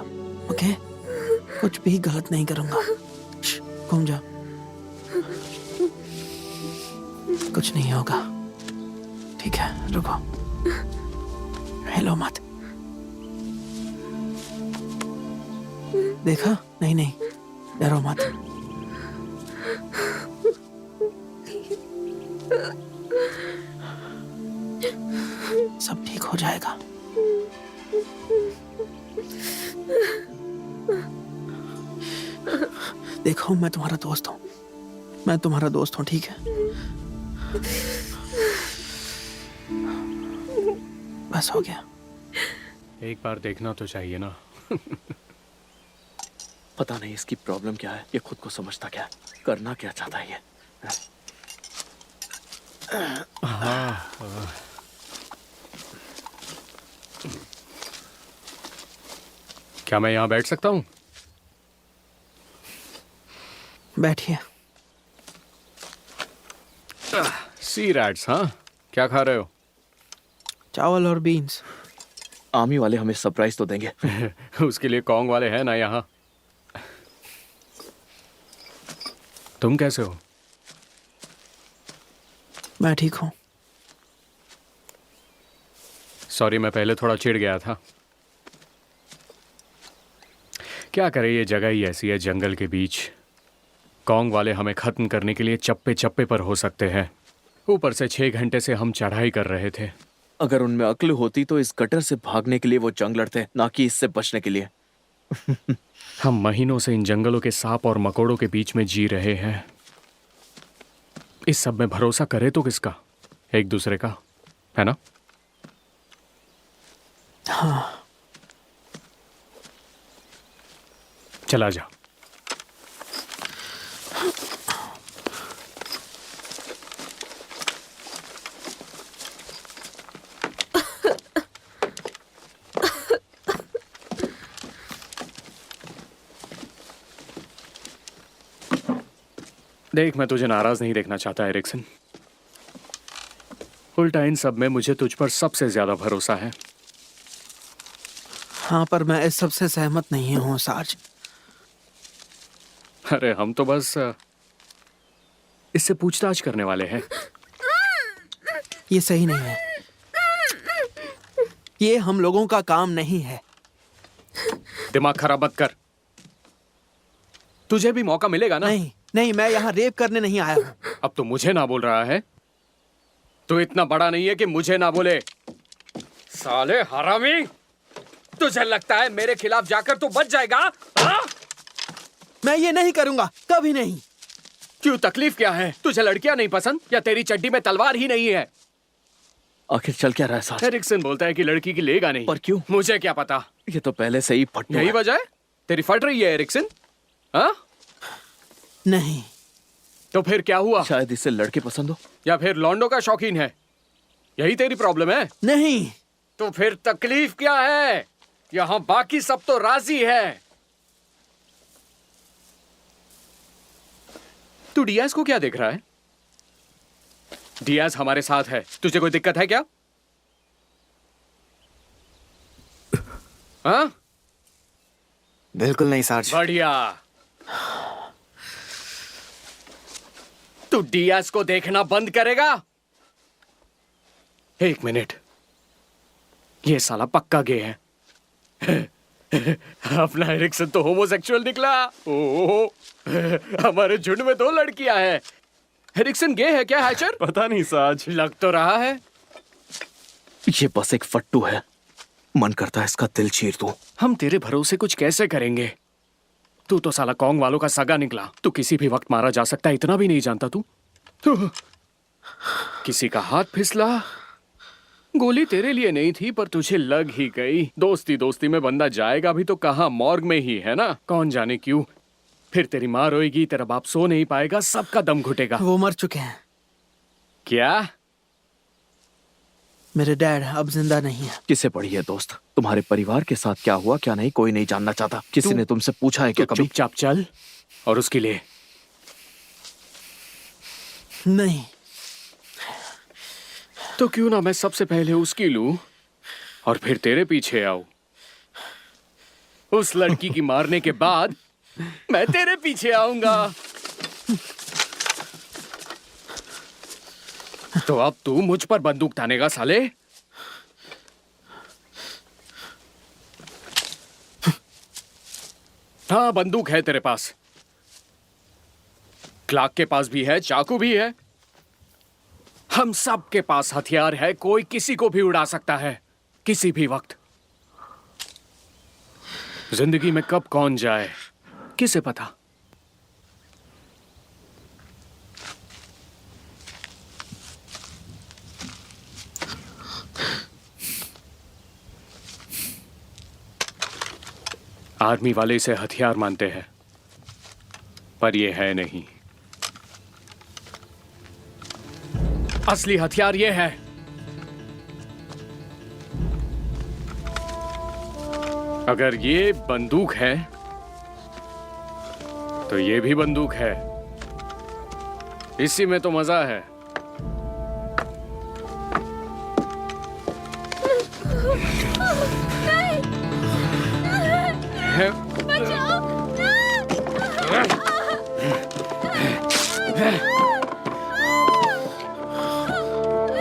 ओके? कुछ भी गलत नहीं करूंगा। घूम जाओ, कुछ नहीं होगा, ठीक है? रुको, हिलो मत। देखा? नहीं नहीं, डरो मत। सब ठीक हो जाएगा। देखो, मैं तुम्हारा दोस्त हूँ, मैं तुम्हारा दोस्त हूँ, ठीक है? बस हो गया। एक बार देखना तो चाहिए ना। पता नहीं इसकी प्रॉब्लम क्या है, ये खुद को समझता क्या है, करना क्या चाहता है ये। क्या मैं यहाँ बैठ सकता हूँ? बैठिए। सी रैट्स, हाँ? क्या खा रहे हो? चावल और बीन्स। आर्मी वाले हमें सरप्राइज तो देंगे। उसके लिए कॉन्ग वाले हैं ना यहाँ। तुम कैसे हो? मैं ठीक हूँ। सॉरी, मैं पहले थोड़ा चिढ़ गया था। क्या करें, ये जगह ही ऐसी है, जंगल के बीच। कॉन्ग वाले हमें खत्म करने के लिए चप्पे चप्पे पर हो सकते हैं। ऊपर से 6 घंटे से हम चढ़ाई कर रहे थे। अगर उनमें अक्ल होती तो इस गटर से भागने के लिए वो जंग लड़ते, ना कि इससे बचने के लिए। हम महीनों से इन जंगलों के सांप और मकोड़ों के बीच में जी रहे हैं। इस सब में भरोसा करे तो किसका? एक दूसरे का, है ना? हाँ। चला जा। देख, मैं तुझे नाराज नहीं देखना चाहता एरिक्सन। उल्टा इन सब में मुझे तुझ पर सबसे ज्यादा भरोसा है। हाँ, पर मैं इस सबसे सहमत नहीं हूँ सार्ज। अरे हम तो बस इससे पूछताछ करने वाले हैं। ये सही नहीं है। ये हम लोगों का काम नहीं है। दिमाग खराब मत कर। तुझे भी मौका मिलेगा ना? नहीं नहीं, मैं यहाँ रेप करने नहीं आया हूँ। अब तो मुझे ना बोल रहा है? तू इतना बड़ा नहीं है कि मुझे ना बोले। साले हरामी, तुझे लगता है मेरे खिलाफ जाकर तू बच जाएगा? हाँ? मैं ये नहीं करूंगा, कभी नहीं। क्यों, तकलीफ क्या है? तुझे लड़कियां नहीं पसंद या तेरी चड्डी में तलवार ही नहीं है? आखिर चल क्या रहा है सार्ज? एरिक्सन बोलता है कि लड़की की लेगा नहीं। पर क्यों? मुझे क्या पता। ये तो पहले से ही फट्टू यही है। वजह है तेरी फट रही है एरिक्सन? हाँ? नहीं। तो फिर क्या हुआ? शायद इससे लड़के पसंद हो, या फिर लॉन्डो का शौकीन है? यही तेरी प्रॉब्लम है? नहीं। तो फिर तकलीफ क्या है? यहाँ बाकी सब तो राजी है। तू डियाज को क्या देख रहा है? डियाज हमारे साथ है, तुझे कोई दिक्कत है क्या? हाँ? बिल्कुल नहीं सार्ज। बढ़िया। तू डियाज को देखना बंद करेगा? एक मिनट, ये साला पक्का गे है। अपना एरिक्सन तो होमोसेक्सुअल निकला। ओह, हमारे झुंड में 2 लड़कियां हैं। एरिक्सन गे है क्या हैचर? पता नहीं सार्ज, लग तो रहा है। ये बस एक फट्टू है। मन करता है इसका दिल चीर दूं। हम तेरे भरोसे कुछ कैसे करेंगे? तू तो साला कॉन्ग वालों का सगा निकला। तू किसी भी वक्त मारा जा सकता है, इतना भी नहीं जानता तू? किसी का हाथ फिसला, गोली तेरे लिए नहीं थी पर तुझे लग ही गई। दोस्ती दोस्ती में बंदा जाएगा भी तो कहाँ, मॉर्ग में ही, है ना? कौन जाने क्यों। फिर तेरी माँ रोएगी, तेरा बाप सो नहीं पाएगा, सबका दम घुटेगा। वो मर चुके हैं। क्या? मेरे डैड अब जिंदा नहीं है। किसे पड़ी है दोस्त? तुम्हारे परिवार के साथ क्या हुआ क्या नहीं कोई नहीं जानना चाहता। किसी ने तुमसे पूछा है क्या कभी? चुपचाप चल और उसके लिए नहीं। तो क्यों ना मैं सबसे पहले उसकी लूं और फिर तेरे पीछे आऊं। उस लड़की की मारने के बाद मैं तेरे पीछे आऊंगा। तो अब तू मुझ पर बंदूक तानेगा साले? हाँ, बंदूक है तेरे पास, क्लार्क के पास भी है, चाकू भी है। हम सब के पास हथियार है, कोई किसी को भी उड़ा सकता है किसी भी वक्त। जिंदगी में कब कौन जाए किसे पता। आर्मी वाले इसे हथियार मानते हैं, पर ये है नहीं। असली हथियार ये है। अगर ये बंदूक है तो ये भी बंदूक है। इसी में तो मजा है।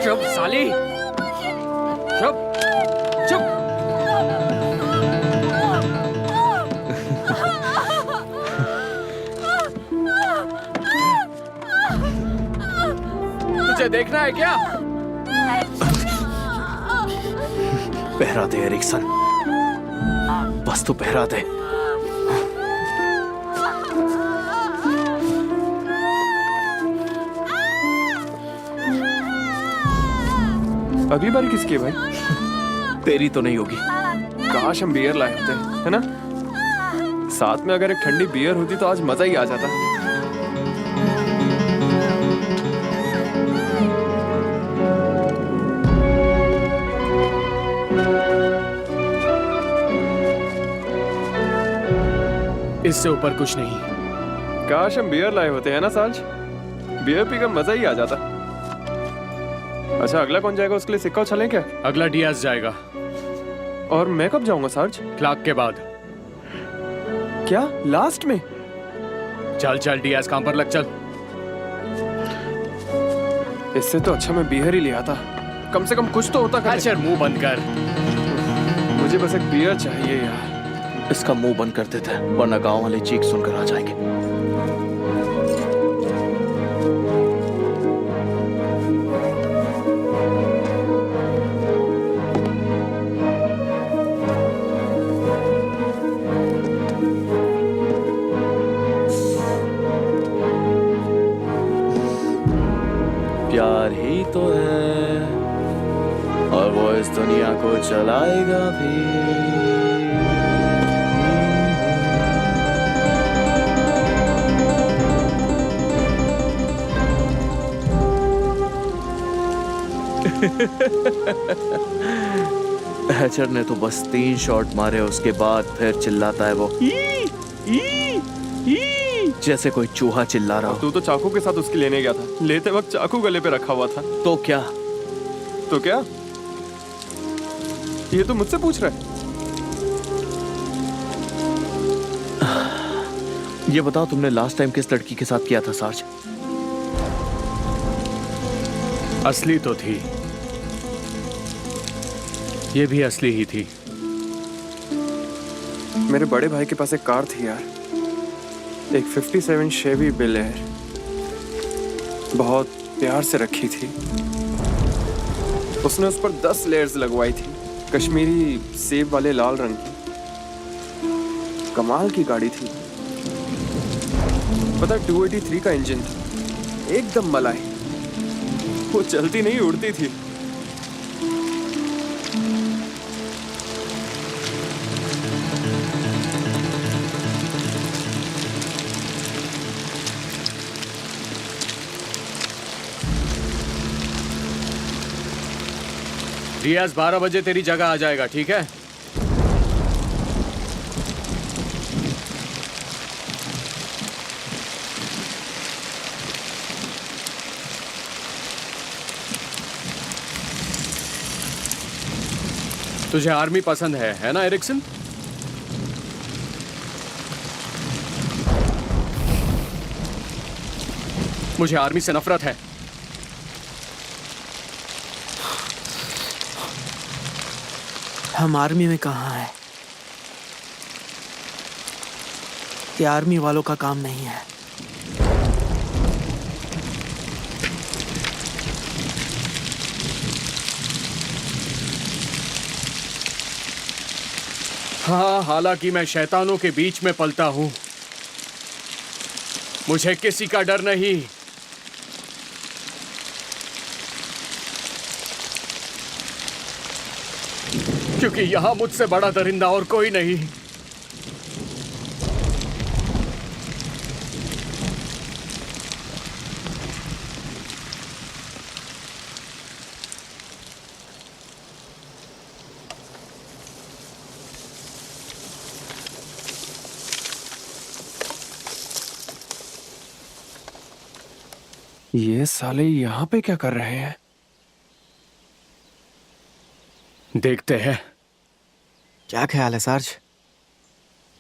चुप साली, चुप चुप। तुझे देखना है क्या? पहरा दे एरिक्सन, बस तू पहरा दे। अगली बारी किसकी है भाई? तेरी तो नहीं होगी। काश हम बियर लाए होते, है ना? साथ में अगर एक ठंडी बियर होती तो आज मजा ही आ जाता। इससे ऊपर कुछ नहीं। काश हम बियर लाए होते, है ना सार्ज? बियर पीकर मजा ही आ जाता। अच्छा, अगला कौन जाएगा? उसके लिए सिक्का उछलें क्या? अगला डियाज जाएगा। और मैं कब जाऊंगा सार्ज? क्लार्क के बाद। क्या लास्ट में? चल चल डियाज, काम पर लग चल। इससे तो अच्छा मैं बियर ही लिया था, कम से कम कुछ तो होता। अच्छा मुंह बंद कर। मुझे बस एक बियर चाहिए यार। इसका मुंह बंद कर देते हैं, वरना गांव वाले चीख सुनकर आ जाएंगे। प्यार ही तो है और वो इस दुनिया को चलाएगा भी। हैचर ने तो बस 3 शॉट मारे, उसके बाद फिर चिल्लाता है वो जैसे कोई चूहा चिल्ला रहा हो। तू तो चाकू के साथ उसकी लेने गया था, लेते वक्त चाकू गले पे रखा हुआ था। तो क्या? तो क्या? ये तो मुझसे पूछ रहा है। ये बताओ, तुमने लास्ट टाइम किस लड़की के साथ किया था सार्ज? असली तो थी, ये भी असली ही थी। मेरे बड़े भाई के पास एक कार थी यार, एक 57 शेवी बेल एयर, बहुत प्यार से रखी थी। उसने उस पर 10 लेयर्स लगवाई थी, कश्मीरी सेब वाले लाल रंग की। कमाल की गाड़ी थी। पता 283 का इंजन था, एकदम मलाई। वो चलती नहीं उड़ती थी। डियाज 12 बजे तेरी जगह आ जाएगा, ठीक है? तुझे आर्मी पसंद है ना एरिक्सन? मुझे आर्मी से नफरत है। हम आर्मी में कहाँ हैं? ये आर्मी वालों का काम नहीं है। हाँ, हालांकि मैं शैतानों के बीच में पलता हूं, मुझे किसी का डर नहीं। क्योंकि यहां मुझसे बड़ा दरिंदा और कोई नहीं। ये साले यहाँ पे क्या कर रहे हैं? देखते हैं। क्या ख्याल है सार्ज,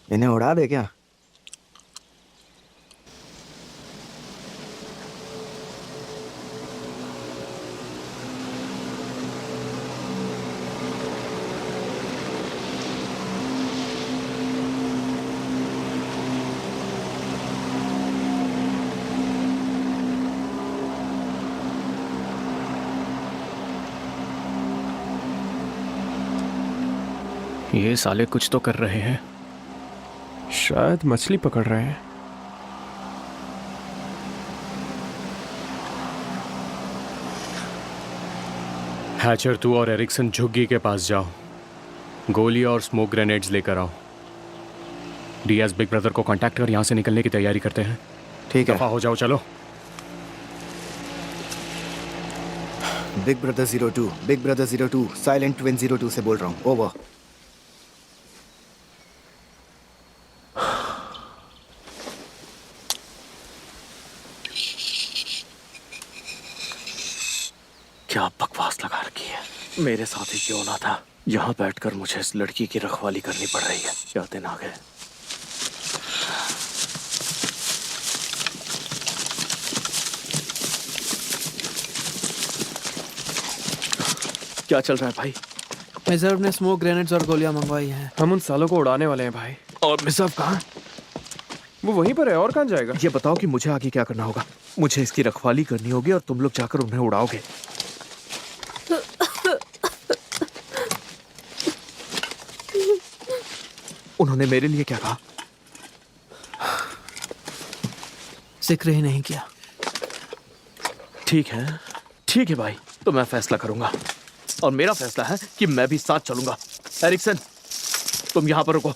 इन्हें उड़ा दे क्या? ये साले कुछ तो कर रहे हैं। शायद मछली पकड़ रहे हैं। हैचर, तू और एरिक्सन झुग्गी के पास जाओ, गोली और स्मोक ग्रेनेड्स लेकर आओ। डीएस बिग ब्रदर को कांटेक्ट कर, यहां से निकलने की तैयारी करते हैं। ठीक है। दफा हो जाओ, चलो। Big brother 02, big brother 02, silent twin 02 से बोल रहा हूँ। ओवर। क्या बकवास लगा रखी है। मेरे साथ ही क्यों ना था। यहाँ बैठकर मुझे इस लड़की की रखवाली करनी पड़ रही है। क्या दिन आ गए। क्या चल रहा है भाई? मिजर्व ने स्मोक ग्रेनेड्स और गोलियां मंगवाई हैं। हम उन सालों को उड़ाने वाले हैं भाई। और मिजर्व कहाँ? वो वहीं पर है, और कहाँ जाएगा? ये बताओ कि मुझे आगे क्या करना होगा। मुझे इसकी रखवाली करनी होगी और तुम लोग जाकर उन्हें उड़ाओगे। उन्होंने मेरे लिए क्या कहा? जिक्र ही नहीं किया। ठीक है भाई, तो मैं फैसला करूंगा और मेरा फैसला है कि मैं भी साथ चलूंगा। एरिक्सन, तुम यहां पर रुको।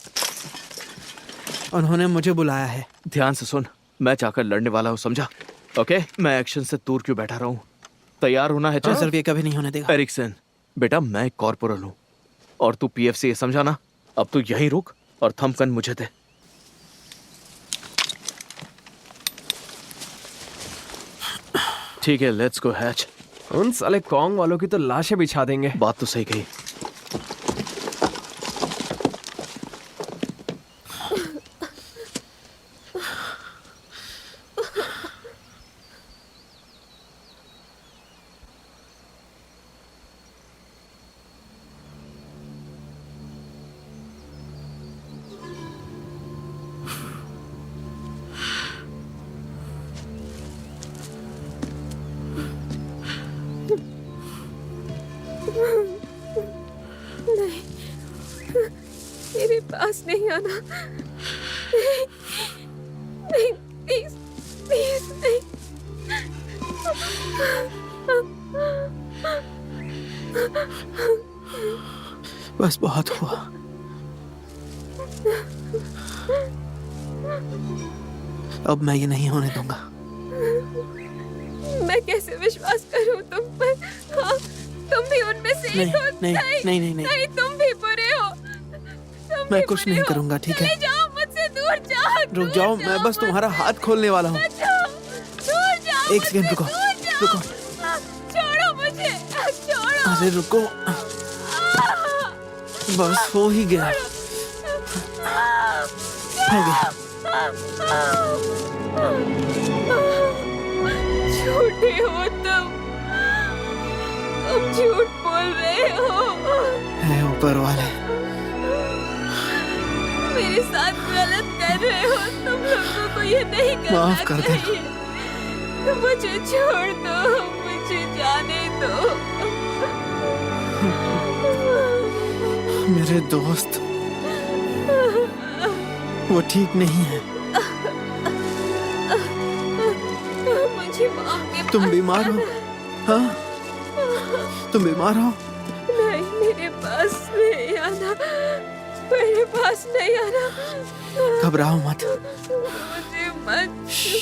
उन्होंने मुझे बुलाया है। ध्यान से सुन, मैं जाकर लड़ने वाला हूं, समझा? ओके, मैं एक्शन से दूर क्यों बैठा रहूं? तैयार होना है? मिजर्व ये कभी नहीं होने देगा। एरिक्सन बेटा, मैं एक कॉर्पोरल हूं और तू पीएफसी, समझा ना? अब तू यहीं रुक और थंबकन मुझे दे। ठीक है, लेट्स गो हैच। उन साले कॉन्ग वालों की तो लाशें बिछा देंगे। बात तो सही कही। नहीं, मेरे पास नहीं आना। नहीं, नहीं, प्लीज, प्लीज नहीं। बस बहुत हुआ। अब मैं ये नहीं होने दूंगा। मैं कैसे विश्वास करूं तुम पर? हाँ, तुम भी उनमें से एक हो। नहीं, तुम भी बुरे हो। मैं कुछ नहीं करूंगा, ठीक है? चले जाओ मुझसे, दूर जाओ। रुक जाओ, मैं बस तुम्हारा हाथ खोलने वाला हूँ। दूर जाओ। एक सेकंड रुको, रुको। छोड़ो मुझे, छोड़ो। अरे रुको, बस हो ही गया, हो गया। झूठे हो तुम झूठ बोल रहे हो। है ऊपर वाले, मेरे साथ गलत कर रहे हो। तुम लोगों को ये नहीं करना माफ कर दे। चाहिए। मुझे छोड़ दो, मुझे जाने दो। मेरे दोस्त वो ठीक नहीं है। मुझे मॉम के तुम पास बीमार हो? जाना है। हाँ, तुम बीमार हो? नहीं, मेरे पास नहीं आना, मेरे पास नहीं आना। घबराओ मत। मुझे मत छू,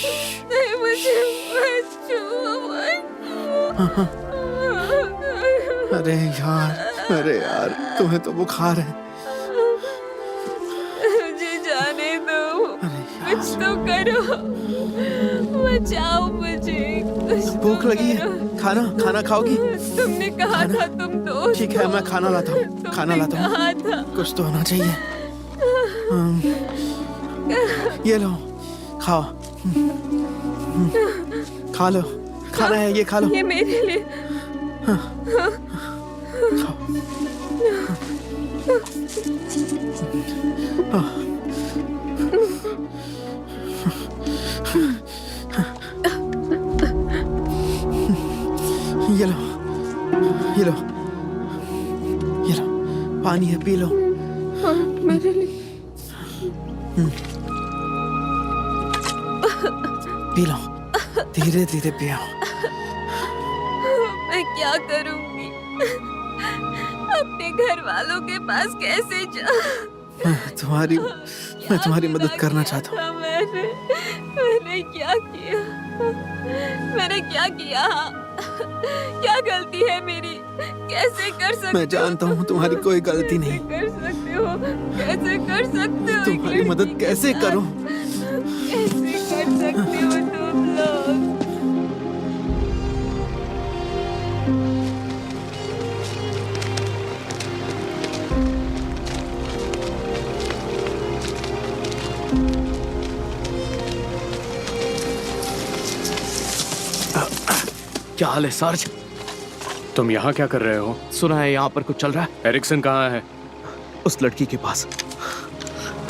नहीं मुझे मत छू, मत छू। अरे यार, तुम्हें तो बुखार है। मुझे जाने दो, कुछ तो करो, बचाओ मुझे, कुछ भूख तो लगी है? करो। खाना खाओगी? तुमने कहा था तुम दोस्त ठीक है, हो। मैं खाना लाता हूँ। खाना लाता हूँ। कहा था। कुछ तो होना चाहिए। ये लो, खाओ। खा लो, खाना है, ये खा लो। ये मेरे लिए। ये लो, ये लो, ये लो, पानी है, पी लो। मेरे लिए। पी लो, धीरे धीरे पियो। मैं क्या करूंगी? अपने घर वालों के पास कैसे जाऊं? मैं तुम्हारी मदद करना चाहता हूँ। मैंने क्या किया? मैंने क्या किया? क्या गलती है मेरी? कैसे कर सकते मैं जानता हूँ तुम्हारी कोई गलती नहीं। कर सकते हो? कैसे कर सकते हो? तुम्हारी मदद कैसे करूं? कैसे कर सकते हो तुम लोग? क्या हाल है सार्ज? तुम यहाँ क्या कर रहे हो? सुना है यहाँ पर कुछ चल रहा है। एरिक्सन कहाँ है? उस लड़की के पास।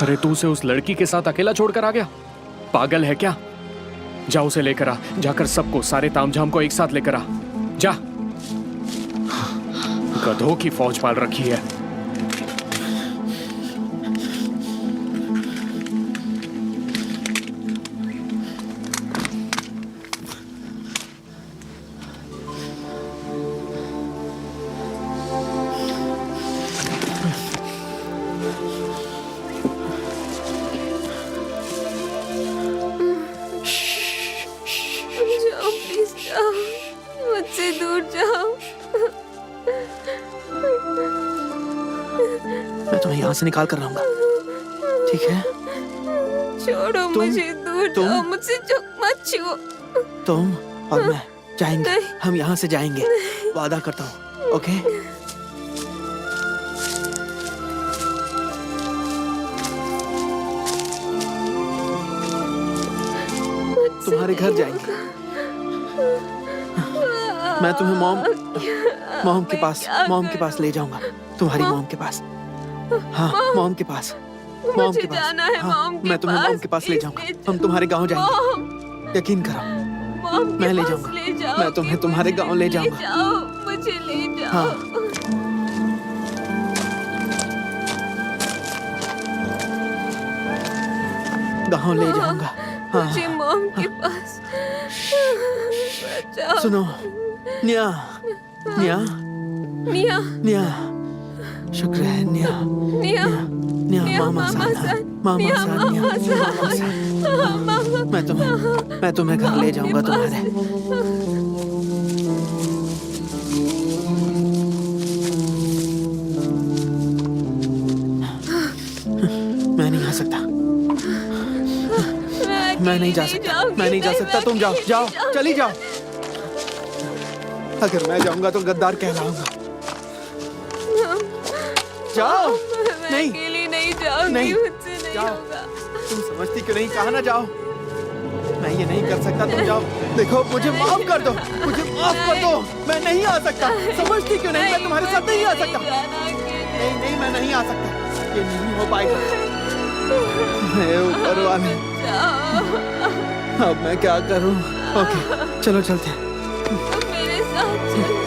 अरे तू उसे उस लड़की के साथ अकेला छोड़कर आ गया? पागल है क्या? जा उसे लेकर आ, जाकर सबको, सारे तामझाम को एक साथ लेकर आ। जा। गधों की फौज पाल रखी है। जाओ प्लीज, जाओ, मुझसे दूर जाओ। मैं तुम्हें यहाँ से निकाल कर लाऊंगा, ठीक है? छोड़ो मुझे, दूर जाओ, मुझसे मत छुओ। तुम और मैं जाएंगे, नहीं। हम यहाँ से जाएंगे, वादा करता हूँ, ओके? तुम्हारे घर जाएंगे। मैं तुम्हें मॉम के पास ले जाऊंगा, तुम्हारी मॉम के पास। हाँ, मॉम के पास, मॉम के पास। जाना है हाँ, मॉम के मैं तुम्हें मॉम के पास ले जाऊंगा। हम तुम्हारे गांव जाएंगे, यकीन करो। मॉम के मैं ले पास जाऊंगा। ले जाओ, मैं तुम्हें तुम्हारे गांव ले जाऊंगा। जाओ, मुझे ले जाओ। हाँ। गांव ले जाऊंगा। हाँ। मुझे मॉम के पास बचाओ। सुनो, न्या, न्या, निया, न्या, शुक्र है न्या, निया, न्या, मामा सान, मामा सान, न्या, मामा सान। मैं तुम्हें घर ले जाऊंगा तुम्हारे। मैं नहीं आ सकता, मैं नहीं जा सकता, मैं नहीं जा सकता। तुम जाओ, जाओ, चली जाओ। अगर मैं जाऊंगा तो गद्दार कहलाऊंगा। जाओ। नहीं, अकेली नहीं जाऊंगी, नहीं, मुझसे नहीं जाओ। होगा। तुम समझती क्यों नहीं? कहा ना जाओ। मैं ये नहीं कर सकता, तुम जाओ। देखो, मुझे माफ कर दो, मुझे माफ कर दो। मैं नहीं आ सकता। समझती क्यों नहीं? मैं तुम्हारे साथ नहीं आ सकता। नहीं, नहीं, मैं नहीं आ सकता। ये नहीं हो पाएगा। मैं ऊपर वाले, अब मैं क्या करूं? ओके, चलो चलते हैं। मेरे साथ चलो।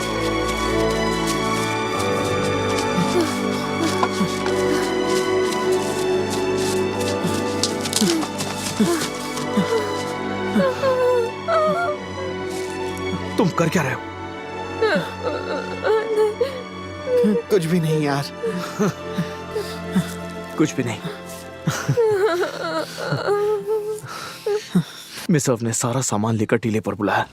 तुम कर क्या रहे हो? कुछ भी नहीं यार, कुछ भी नहीं। मिसर्व ने सारा सामान लेकर टीले पर बुलाया।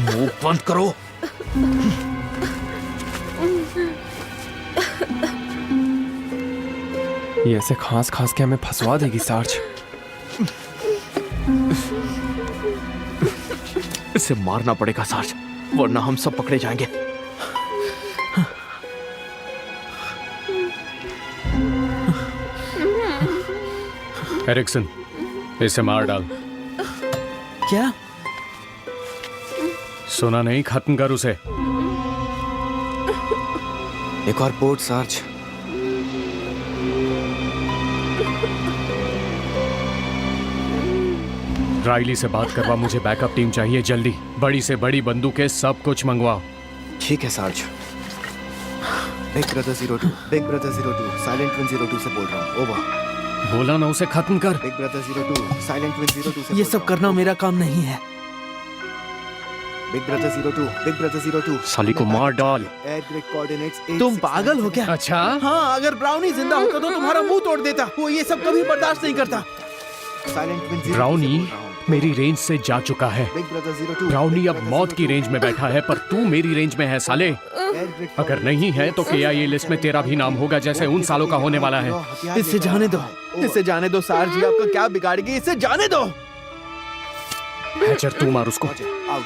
मुंह बंद करो। ये ऐसे खांस खांस के हमें फंसवा देगी सार्ज। इसे मारना पड़ेगा सार्ज, वरना हम सब पकड़े जाएंगे। एरिक्सन, इसे मार डाल। क्या? सुना नहीं? खत्म कर उसे। एक और पोर्ट सार्ज। राइली से बात करवा, मुझे बैकअप टीम चाहिए जल्दी। बड़ी से बड़ी बंदूकें, सब कुछ मंगवाओ। ठीक है sarge. Big brother 02, big brother 02, silent win 02 से बोल रहा हूँ। ओवर। बोला ना उसे खत्म कर। बिग ब्रदर 02, साइलेंट विन 02 से ये सब करना मेरा काम नहीं है। Big brother 02, big brother 02। साली को मार डाल। Air grid coordinates. तुम पागल हो क्या? अच्छा, हाँ, अगर ब्राउनी जिंदा होता तो तुम्हारा मुंह तोड़ देता। वो ये सब कभी बर्दाश्त नहीं करता। साइलेंट विन 02 ब्राउनी मेरी रेंज से जा चुका है। Big brother 02। ब्राउनी अब मौत की रेंज में बैठा है, पर तू मेरी रेंज में है साले। अगर नहीं है तो KIA लिस्ट में तेरा भी नाम होगा, जैसे उन सालों का होने वाला है। इससे जाने दो, इससे जाने दो सार्ज। जी आपका क्या बिगाड़ेगी? इससे जाने दो। हैचर, तू मार उसको। आउट।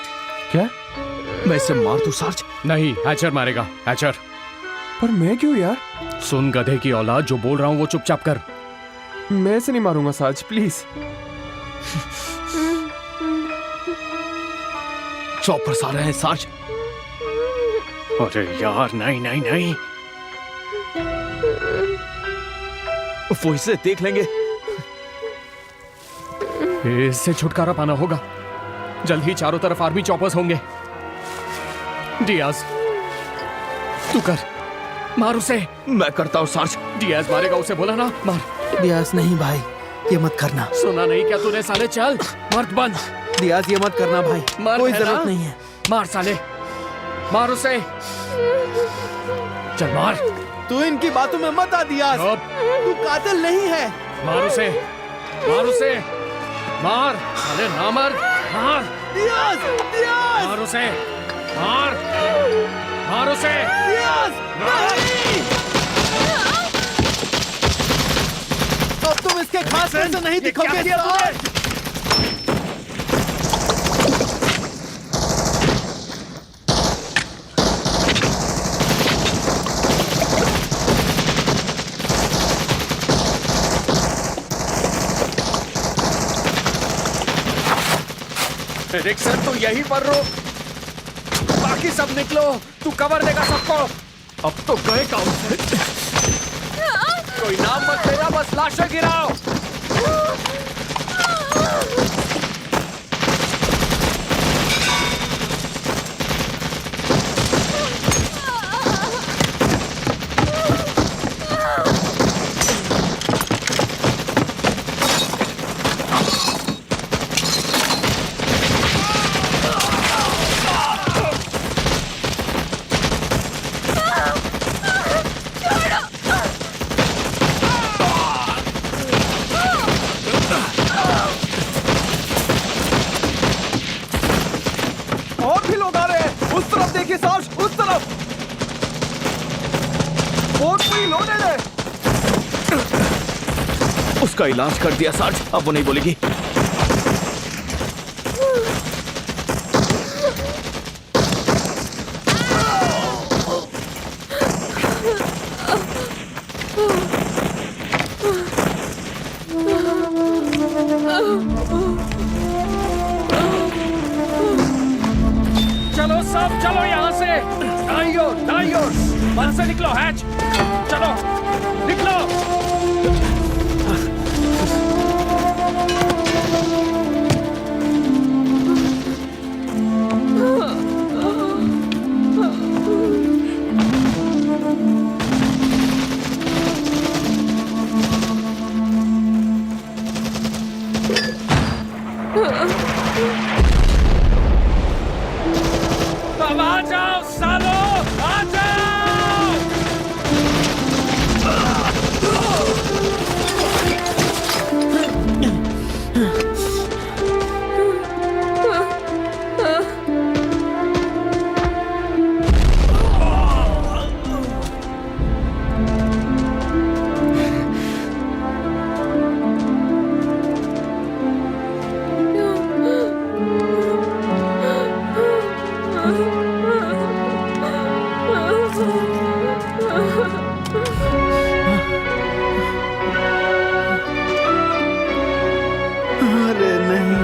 क्या? मैं इसे मार दूं सार्ज? नहीं, हैचर मारेगा। हैचर। पर मैं क्यों यार? सुन गधे की औलाद, जो बोल रहा हूँ वो चुपचाप कर। मैं इसे नहीं मारूंगा सार्ज, प्लीज। चॉपर्स आ रहे हैं सार्ज। अरे यार, नहीं नहीं नहीं। वो इसे देख लेंगे। इससे छुटकारा पाना होगा। जल्द ही चारों तरफ आर्मी चॉपर्स होंगे। डियाज, तू कर, मार उसे। मैं करता हूँ सार्ज। डियाज मारेगा उसे, बोला ना? मार। डियाज नहीं भाई, ये मत करना। सुना नहीं क्या तूने? साले चल, मर्द बन। डियाज ये मत करना भाई, मार कोई है जरूरत ना? नहीं है। मार साले, मार उसे। चल मार। तू इनकी बातों में मत आ डियाज। तू कातिल नहीं है। मार उसे, मार उसे, मार साले नामर्द, मार। डियाज, डियाज, मार उसे, मार, मार उसे। डियाज, नहीं। अब तुम इसके खास से नहीं दिखोगे। एरिक्सन, तू यहीं पर रुक, बाकी सब निकलो। तू कवर देगा सबको। अब तो गए काम से। कोई नाम मत लेना, बस लाशें गिराओ। और भी लोग आ रहे हैं। उस तरफ देखिए सार्ज, उस तरफ। बोट पूरी लोडेड है। उसका इलाज कर दिया सार्ज, अब वो नहीं बोलेगी। चलो सब चलो यहाँ से, दाईं ओर वहां से निकलो हैच, चलो निकलो। अब आ जाओ सालो, आ जाओ। अरे नहीं,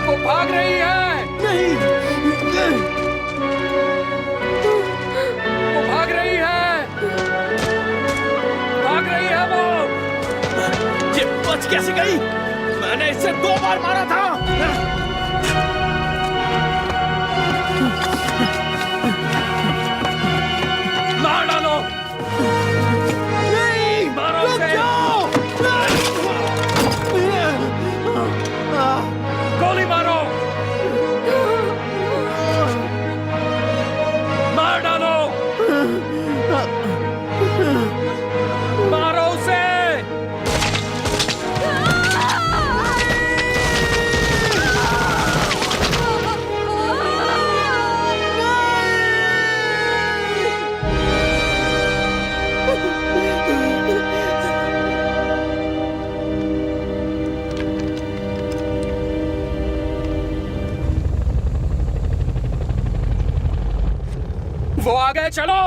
वो भाग रही है, नहीं, वो भाग रही है, भाग रही है वो। ये बच कैसे गई? मैंने इसे 2 बार मारा था। मार डालो, नहीं, मारो रुक उसे। जाओ। गोली मारो, मार डालो, मारो उसे। वो आ गए, चलो।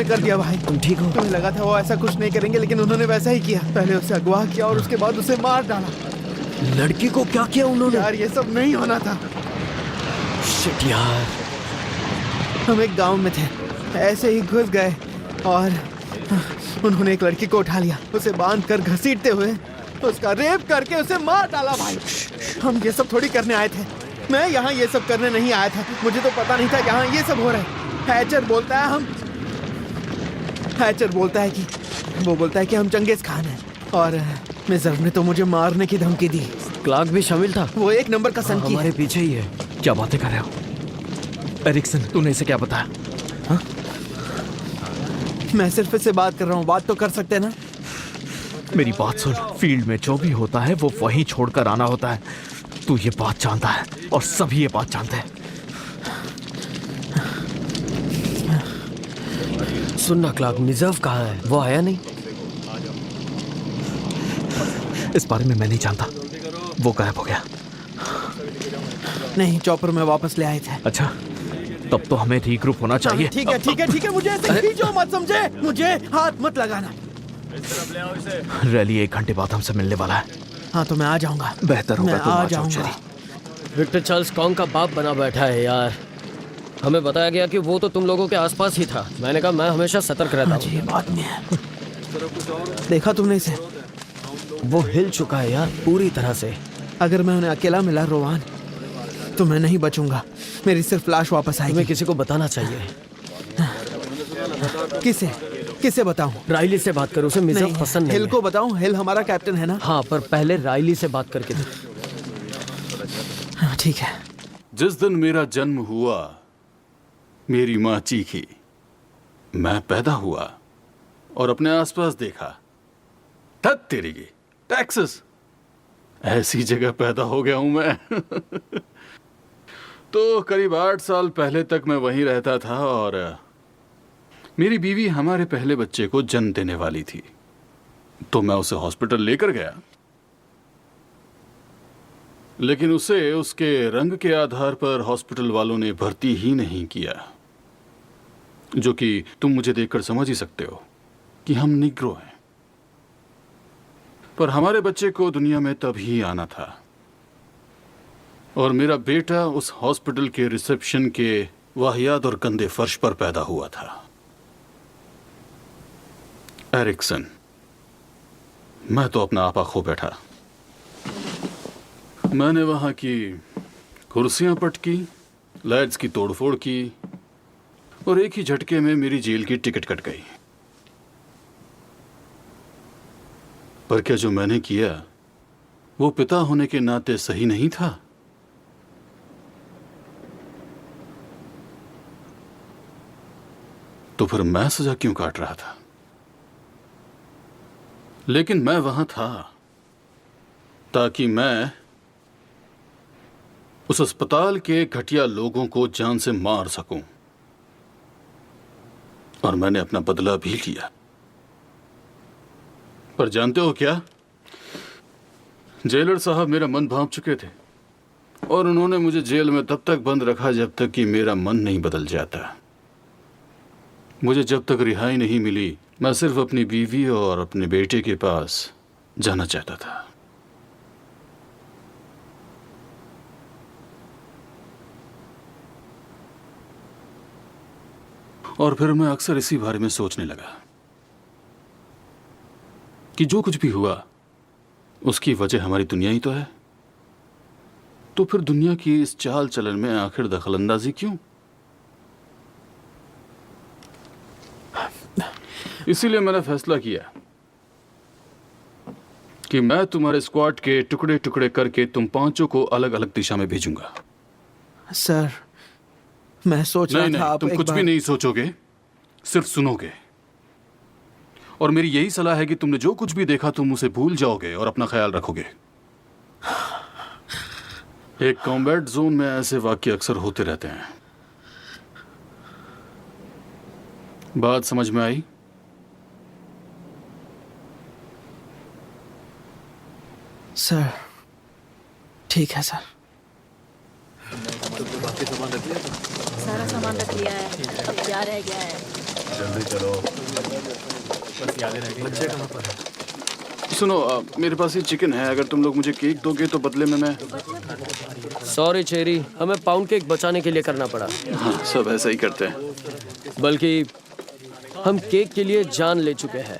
कर दिया भाई। तुम ठीक हो? तुम्हें लगा था वो ऐसा कुछ नहीं करेंगे, लेकिन उन्होंने वैसा ही किया। पहले उसे अगवा किया और उसके बाद उसे मार डाला। लड़की को क्या किया उन्होंने? यार ये सब नहीं होना था। शिट यार। हम एक गांव में थे, ऐसे ही घुस गए और उन्होंने एक लड़की को उठा लिया, उसे बांध कर घसीटते हुए उसका रेप करके उसे मार डाला भाई। हम ये सब थोड़ी करने आए थे। मैं यहाँ ये सब करने नहीं आया था। मुझे तो पता नहीं था यहाँ ये सब हो रहा है। हैचर बोलता है कि हम चंगेज खान हैं और मिजर ने तो मुझे मारने की धमकी दी। क्लार्क भी शामिल था? वो एक नंबर का संकी हमारे है। पीछे ही है। क्या बातें कर रहे हो एरिक्सन? तूने इसे क्या बताया? हाँ? मैं सिर्फ इससे बात कर रहा हूँ, बात तो कर सकते हैं ना? मेरी बात सुन, फील्ड में जो भी होता है वो वहीं छोड़कर आना होता है। तू ये बात जानता है और सभी ये बात जानते हैं। सुनना क्लार्क, निजर्व कहाँ है? वो आया नहीं? इस बारे में मैं नहीं जानता, वो गायब हो गया। नहीं, चॉपर में वापस ले आए थे। अच्छा, तब तो हमें रीग्रुप होना चाहिए। ठीक है, मुझे ऐसे खींचो मत, समझे? मुझे हाथ मत लगाना। रैली 1 घंटे बाद हमसे मिलने वाला है। हाँ तो मैं आ जाऊंगा। बेहतर होगा तुम आ आ जाओ जाऊंगा। चेरी। विक्टर चार्ल्स कॉन्ग का बाप बना बैठा है यार। हमें बताया गया कि वो तो तुम लोगों के आसपास ही था। मैंने कहा मैं हमेशा सतर्क रहता हूँ। ये बात नहीं है। देखा तुमने इसे? वो हिल चुका है यार पूरी तरह से। अगर मैं उन्हें अकेला मिला रोवान, तो मैं नहीं बचूंगा। मेरी सिर्फ लाश वापस आएगी। तुम्हें किसी को बताना चाहिए। किसे बताऊं? राइली से बात करो, उसे मिजर्व पसंद नहीं हिल को बताऊं? हिल हमारा कैप्टन है ना? हाँ, पर पहले राइली से बात करके दे। हाँ, ठीक है। जिस दिन मेरा जन्म हुआ मेरी माँ चीखी। मैं पैदा हुआ और अपने आसपास देखा, धत तेरी की टेक्सास, ऐसी जगह पैदा हो गया हूं मैं। तो करीब 8 साल पहले तक मैं वहीं रहता था और मेरी बीवी हमारे पहले बच्चे को जन्म देने वाली थी। तो मैं उसे हॉस्पिटल लेकर गया, लेकिन उसे उसके रंग के आधार पर हॉस्पिटल वालों ने भर्ती ही नहीं किया। जो कि तुम मुझे देखकर समझ ही सकते हो कि हम निग्रो हैं। पर हमारे बच्चे को दुनिया में तभी आना था और मेरा बेटा उस हॉस्पिटल के रिसेप्शन के वाहियात और गंदे फर्श पर पैदा हुआ था। एरिक्सन, मैं तो अपना आपा खो बैठा। मैंने वहां की कुर्सियां पटकी, लाइट्स की तोड़फोड़ की और एक ही झटके में मेरी जेल की टिकट कट गई। पर क्या जो मैंने किया वो पिता होने के नाते सही नहीं था? तो फिर मैं सजा क्यों काट रहा था? लेकिन मैं वहां था ताकि मैं उस अस्पताल के घटिया लोगों को जान से मार सकूं, और मैंने अपना बदला भी लिया। पर जानते हो क्या, जेलर साहब मेरा मन भांप चुके थे और उन्होंने मुझे जेल में तब तक बंद रखा जब तक कि मेरा मन नहीं बदल जाता। मुझे जब तक रिहाई नहीं मिली, मैं सिर्फ अपनी बीवी और अपने बेटे के पास जाना चाहता था। और फिर मैं अक्सर इसी बारे में सोचने लगा कि जो कुछ भी हुआ उसकी वजह हमारी दुनिया ही तो है। तो फिर दुनिया की इस चाल चलन में आखिर दखलंदाजी क्यों? इसीलिए मैंने फैसला किया कि मैं तुम्हारे स्क्वाड के टुकड़े टुकड़े करके तुम पांचों को अलग अलग दिशा में भेजूंगा। सर, मैं सोच रहा था आप तुम एक कुछ बार... भी नहीं सोचोगे, सिर्फ सुनोगे। और मेरी यही सलाह है कि तुमने जो कुछ भी देखा तुम उसे भूल जाओगे और अपना ख्याल रखोगे। एक कॉम्बैट जोन में ऐसे वाक्य अक्सर होते रहते हैं। बात समझ में आई? सर, ठीक है सर। सारा सामान रख लिया है, अब क्या रह गया है? सुनो मेरे पास ये चिकन है, अगर तुम लोग मुझे केक दोगे तो बदले में मैं। सॉरी चेरी, हमें पाउंड केक बचाने के लिए करना पड़ा। हाँ, सब ऐसा ही करते हैं। बल्कि हम केक के लिए जान ले चुके हैं।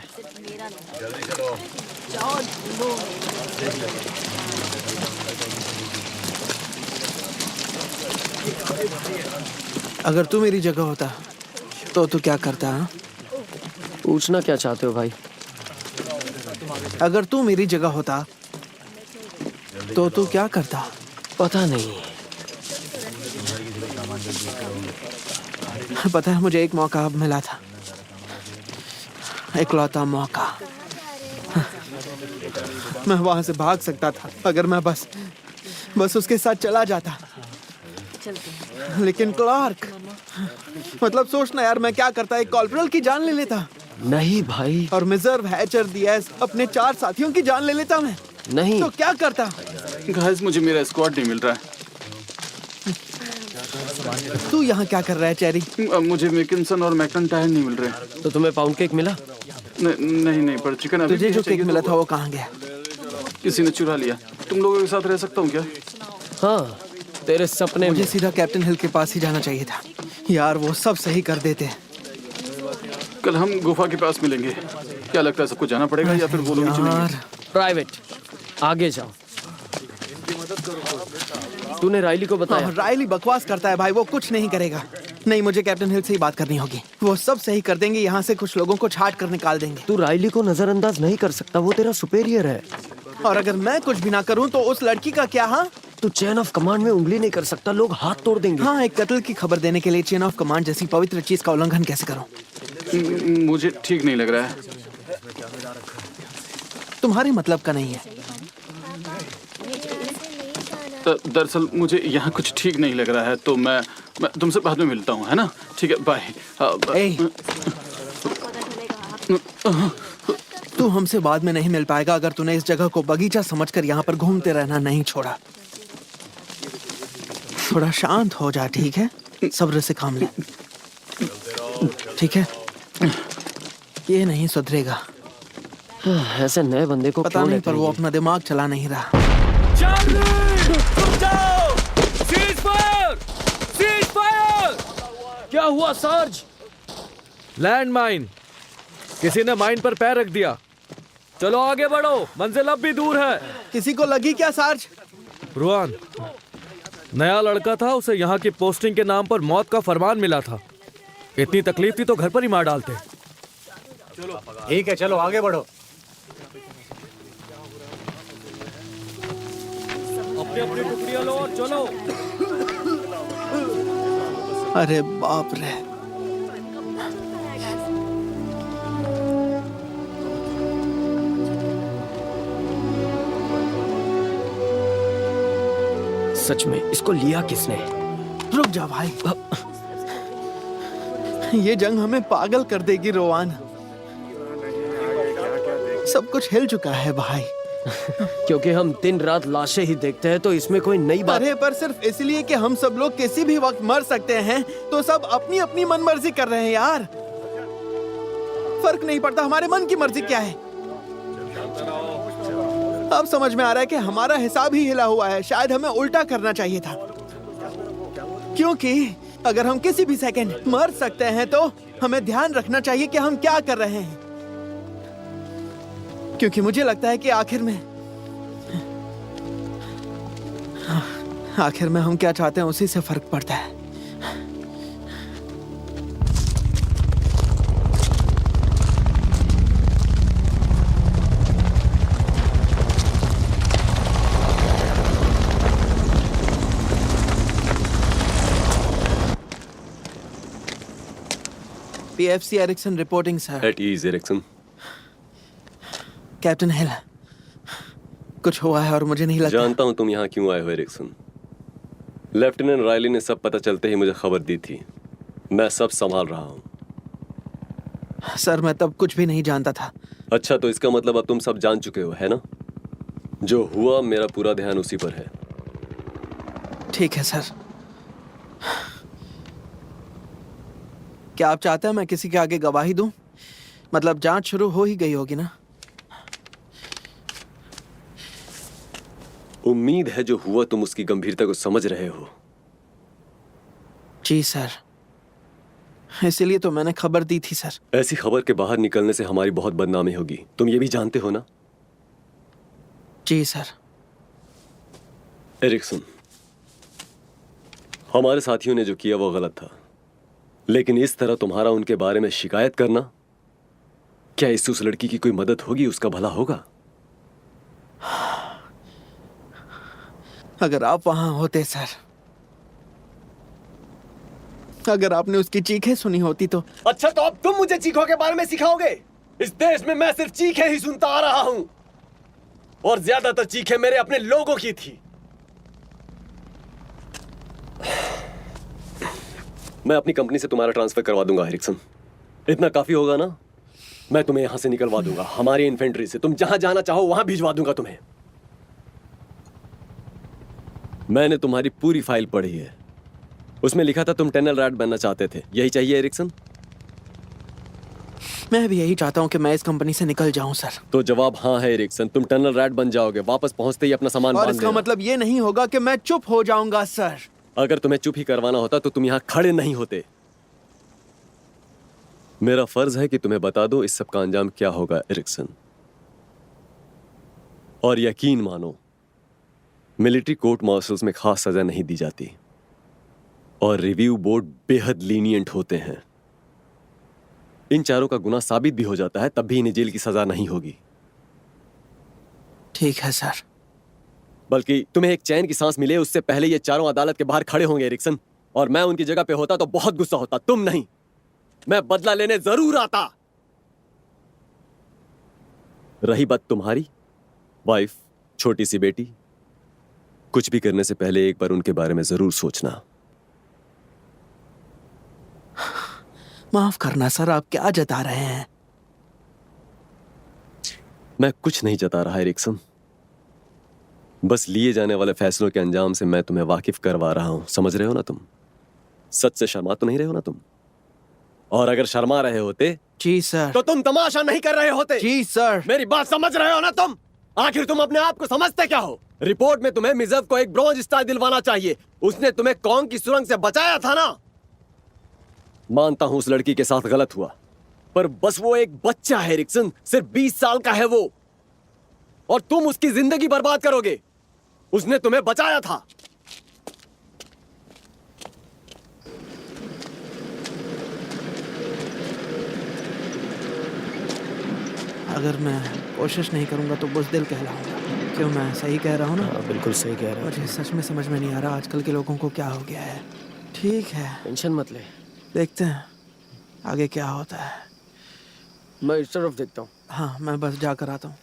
अगर तू मेरी जगह होता तो तू क्या करता? हाँ? पूछना क्या चाहते हो भाई? अगर तू मेरी जगह होता तो तू क्या करता? पता नहीं। पता है, मुझे एक मौका अब मिला था, इकलौता मौका। मैं वहां से भाग सकता था अगर मैं बस उसके साथ चला जाता। लेकिन क्लार्क, मतलब सोचना यार, मैं क्या करता? एक कॉर्पोरल की जान ले लेता। नहीं भाई। और मिजर्व, हैचर, दियास, अपने 4 साथियों की जान ले लेता मैं। नहीं तो क्या करता? गाइस, मुझे मेरा स्क्वाड नहीं मिल रहा है। तू यहाँ क्या कर रहा है चेरी? मुझे मैकिंसन और मैकइंटायर नहीं मिल रहे। तो तुम्हें पाउंड केक मिला? नहीं, पर चिकन अभी तुझे जो केक मिला था वो कहाँ गया? किसी ने चुरा लिया। तुम लोगों के साथ रह सकता हूँ क्या? हाँ, तेरे सपने। मुझे सीधा कैप्टन हिल के पास ही जाना चाहिए था यार, वो सब सही कर देते। कल हम गुफा के पास मिलेंगे। क्या लगता है, सबको जाना पड़ेगा या फिर वो लोग ही चलेंगे? प्राइवेट, आगे जाओ। तूने रायली को बताया? हाँ, रायली बकवास करता है भाई, वो कुछ नहीं करेगा। नहीं, मुझे कैप्टन हिल से ही बात करनी होगी। वो सब सही कर देंगे, यहाँ से कुछ लोगों को छाट कर निकाल देंगे। तू रायली को नजरअंदाज नहीं कर सकता, वो तेरा सुपेरियर है। और अगर मैं कुछ भी ना करूँ तो उस लड़की का क्या? हाँ, तू चेन ऑफ कमांड में उंगली नहीं कर सकता, लोग हाथ तोड़ देंगे। हाँ, एक कत्ल की खबर देने के लिए चेन ऑफ कमांड जैसी पवित्र चीज का उल्लंघन कैसे करूँ? मुझे ठीक नहीं लग रहा है। तुम्हारे मतलब का नहीं है। दरअसल मुझे यहाँ कुछ ठीक नहीं लग रहा है, तो मैं तुमसे बाद में मिलता हूँ, है ना? ठीक है, बाय। तू हमसे बाद में नहीं मिल पाएगा अगर तूने इस जगह को बगीचा समझकर यहाँ पर घूमते रहना नहीं छोड़ा। थोड़ा शांत हो जा, ठीक है? सब्र से काम ले, ठीक है? ये नहीं सुधरेगा। ऐसे नए बंदे को पता नहीं, पर वो अपना दिमाग चला नहीं रहा। क्या हुआ सार्ज? लैंड माइन, किसी ने माइन पर पैर रख दिया। चलो आगे बढ़ो, मंजिल अब भी दूर है। किसी को लगी क्या सार्ज? रुआन, नया लड़का था, उसे यहाँ की पोस्टिंग के नाम पर मौत का फरमान मिला था। इतनी तकलीफ थी तो घर पर ही मार डालते। ठीक है, चलो आगे बढ़ो। अपनी अपनी टुकड़ियां लो और चलो। अरे बाप रे, सच में इसको लिया किसने? रुक जा भाई, ये जंग हमें पागल कर देगी रोवान। सब कुछ हिल चुका है भाई। क्योंकि हम दिन रात लाशें ही देखते हैं, तो इसमें कोई नई बात। अरे पर सिर्फ इसलिए कि हम सब लोग किसी भी वक्त मर सकते हैं, तो सब अपनी अपनी मनमर्जी कर रहे हैं यार। फर्क नहीं पड़ता हमारे मन की मर्जी क्या है। अब समझ में आ रहा है कि हमारा हिसाब ही हिला हुआ है। शायद हमें उल्टा करना चाहिए था, क्योंकि अगर हम किसी भी सेकंड मर सकते हैं तो हमें ध्यान रखना चाहिए कि हम क्या कर रहे हैं। क्योंकि मुझे लगता है कि आखिर में हम क्या चाहते हैं उसी से फर्क पड़ता है। PFC Erickson reporting sir. At ease Erickson. Captain Hill, कुछ हुआ है और मुझे नहीं लगता। जानता हूं तुम यहाँ क्यों आए हो एरिक्सन। लेफ्टिनेंट रायली ने सब पता चलते ही मुझे खबर दी थी। मैं सब संभाल रहा हूँ। सर मैं तब कुछ भी नहीं जानता था। अच्छा, तो इसका मतलब अब तुम सब जान चुके हो, है ना? जो हुआ मेरा पूरा ध्यान उसी पर है। ठीक है सर। क्या आप चाहते हैं मैं किसी के आगे गवाही दूं? मतलब जांच शुरू हो ही गई होगी ना? उम्मीद है जो हुआ तुम उसकी गंभीरता को समझ रहे हो। जी सर, इसीलिए तो मैंने खबर दी थी सर। ऐसी खबर के बाहर निकलने से हमारी बहुत बदनामी होगी, तुम ये भी जानते हो ना? जी सर। एरिक्सन, हमारे साथियों ने जो किया वो गलत था, लेकिन इस तरह तुम्हारा उनके बारे में शिकायत करना, क्या इससे उस लड़की की कोई मदद होगी, उसका भला होगा? अगर आप वहां होते सर, अगर आपने उसकी चीखें सुनी होती तो। अच्छा, तो अब तुम मुझे चीखों के बारे में सिखाओगे? इस देश में मैं सिर्फ चीखें ही सुनता आ रहा हूं, और ज्यादातर चीखें मेरे अपने लोगों की थी। मैं अपनी कंपनी से तुम्हारा ट्रांसफर करवा दूंगा एरिक्सन, इतना काफी होगा ना? मैं तुम्हें यहां से निकलवा दूंगा, हमारी इन्फेंट्री से। तुम जहां जाना चाहो वहां भिजवा दूंगा तुम्हें। मैंने तुम्हारी पूरी फाइल पढ़ी है, उसमें लिखा था तुम टनल रैट बनना चाहते थे, यही चाहिए एरिक्सन? मैं भी यही चाहता हूं कि मैं इस कंपनी से निकल जाऊं सर। तो जवाब हाँ है एरिक्सन, तुम टनल रैट बन जाओगे, वापस पहुंचते ही अपना सामान और बांध इसका लेना। मतलब ये नहीं होगा कि मैं चुप हो जाऊंगा सर। अगर तुम्हें चुप ही करवाना होता तो तुम यहां खड़े नहीं होते। मेरा फर्ज है कि तुम्हें बता दो इस सब का अंजाम क्या होगा एरिक्सन। और यकीन मानो, मिलिट्री कोर्ट मार्शल्स में खास सजा नहीं दी जाती, और रिव्यू बोर्ड बेहद लीनियंट होते हैं। इन चारों का गुनाह साबित भी हो जाता है, तब भी इन्हें जेल की सजा नहीं होगी। ठीक है सर। बल्कि तुम्हें एक चैन की सांस मिले उससे पहले ये चारों अदालत के बाहर खड़े होंगे एरिक्सन, और मैं उनकी जगह पे होता तो बहुत गुस्सा होता, तुम नहीं। मैं बदला लेने जरूर आता। रही बात तुम्हारी वाइफ, छोटी सी बेटी, कुछ भी करने से पहले एक बार उनके बारे में जरूर सोचना। माफ करना सर, आप क्या जता रहे हैं? मैं कुछ नहीं जता रहा एरिक्सन, बस लिए जाने वाले फैसलों के अंजाम से मैं तुम्हें वाकिफ करवा रहा हूं। समझ रहे हो ना तुम? सच से शर्मा तो नहीं रहे हो ना तुम? और अगर शर्मा रहे होते जी सर, तो तुम तमाशा नहीं कर रहे होते। जी सर। मेरी बात समझ रहे हो ना तुम? आखिर तुम अपने आप को समझते क्या हो? रिपोर्ट में तुम्हें मिजर्व को एक ब्रॉन्ज स्टार दिलवाना चाहिए, उसने तुम्हें कौन की सुरंग से बचाया था ना। मानता हूं उस लड़की के साथ गलत हुआ, पर बस वो एक बच्चा है एरिक्सन, सिर्फ 20 साल का है वो, और तुम उसकी जिंदगी बर्बाद करोगे। उसने तुम्हें बचाया था। अगर मैं कोशिश नहीं करूंगा तो बुज़दिल कहलाऊंगा। क्यों, मैं सही कह रहा हूँ ना? बिल्कुल सही कह रहे हो। मुझे सच में समझ में नहीं आ रहा आजकल के लोगों को क्या हो गया है। ठीक है, टेंशन मत ले, देखते हैं आगे क्या होता है। मैं इस तरफ देखता हूँ। हाँ, मैं बस जाकर आता हूँ।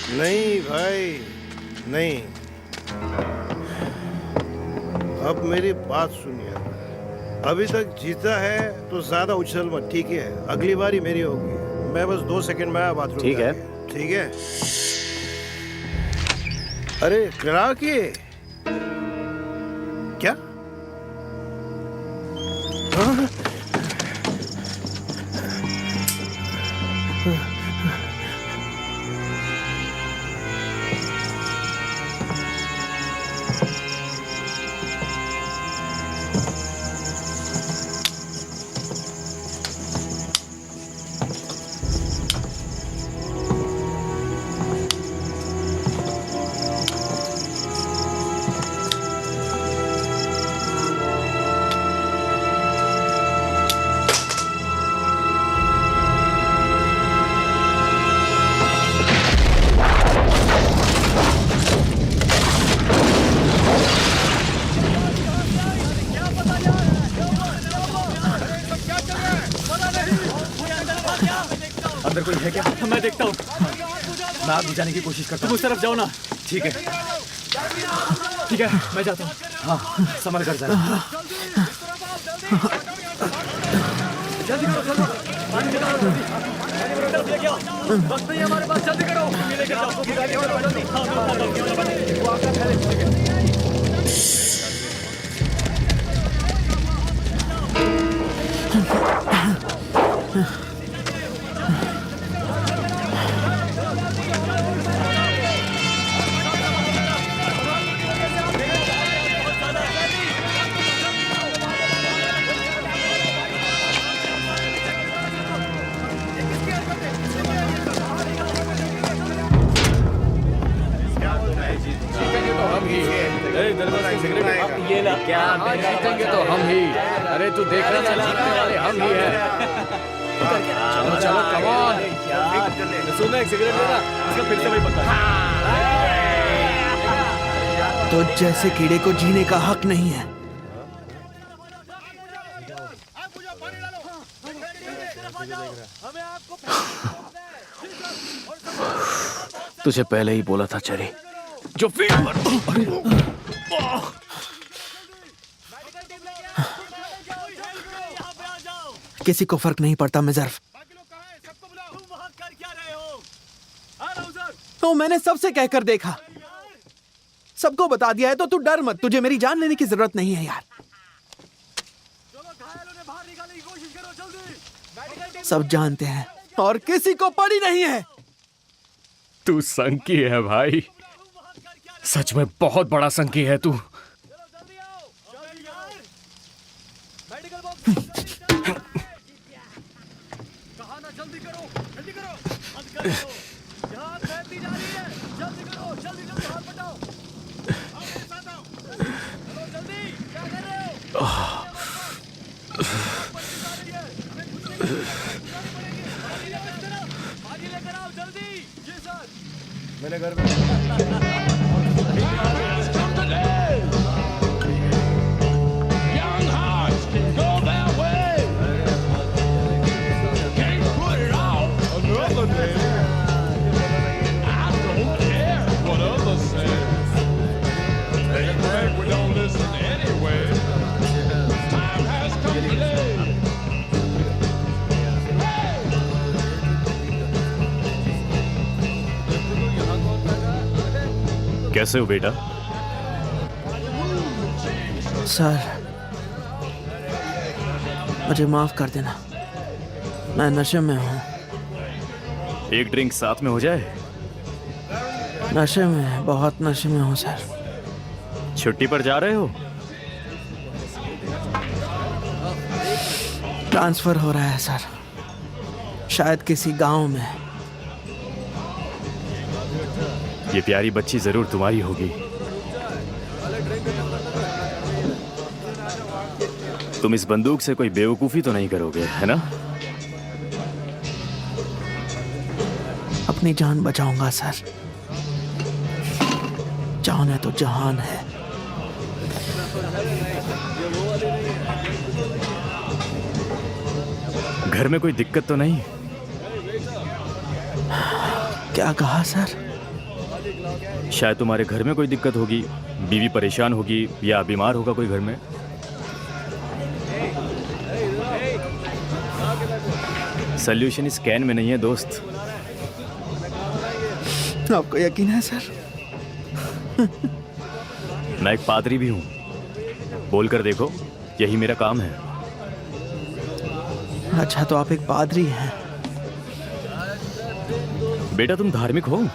नहीं भाई, नहीं। अब मेरी बात सुनिए, अभी तक जीता है तो ज्यादा उछल मत, ठीक है? अगली बारी मेरी होगी। मैं बस 2 सेकंड में आया बाथरूम। ठीक है। ठीक है। अरे डरा के क्या? हाँ? अंदर कोई है क्या? मैं देखता हूँ। मैं आग बुझाने की कोशिश करता हूँ। तुम उस तरफ जाओ ना। ठीक है, ठीक है, मैं जाता हूँ। हाँ, संभल कर जाना। जल्दी करो, जल्दी। पानी निकालो, जल्दी। तरफ लेके आओ। वक्त नहीं है हमारे पास, जल्दी करो। लेके जाओ। जल्दी। वो आपका पहले। ये ना क्या जीतेंगे तो हम ही। अरे तू देख रहा था, जीतने वाले हम ही हैं। चलो चलो कम ऑन। सुनना, एक सिगरेट लेना। इसका फिर से वही पता है। तो जैसे कीड़े को जीने का हक नहीं है। तुझे पहले ही बोला था चेरी, जो किसी को फर्क नहीं पड़ता मिजर्फ। तो मैंने सबसे कहकर देखा, सबको बता दिया है, तो तू डर मत। तुझे मेरी जान लेने की जरूरत नहीं है यार। सब जानते हैं और किसी को पड़ी नहीं है। तू संकी है भाई, सच में बहुत बड़ा संकी है तू। मेरे घर में कैसे हो बेटा? सर, मुझे माफ कर देना, मैं नशे में हूँ। एक ड्रिंक साथ में हो जाए? नशे में, बहुत नशे में हूँ सर। छुट्टी पर जा रहे हो? ट्रांसफर हो रहा है सर, शायद किसी गांव में। ये प्यारी बच्ची जरूर तुम्हारी होगी। तुम इस बंदूक से कोई बेवकूफी तो नहीं करोगे, है ना? अपनी जान बचाऊंगा सर। जान है तो जहान है। घर में कोई दिक्कत तो नहीं? क्या कहा सर? शायद तुम्हारे घर में कोई दिक्कत होगी, बीवी परेशान होगी या बीमार होगा कोई घर में। सॉल्यूशन इस कैन में नहीं है दोस्त। आपको यकीन है सर? मैं एक पादरी भी हूं, बोलकर देखो, यही मेरा काम है। अच्छा, तो आप एक पादरी हैं? बेटा तुम धार्मिक हो?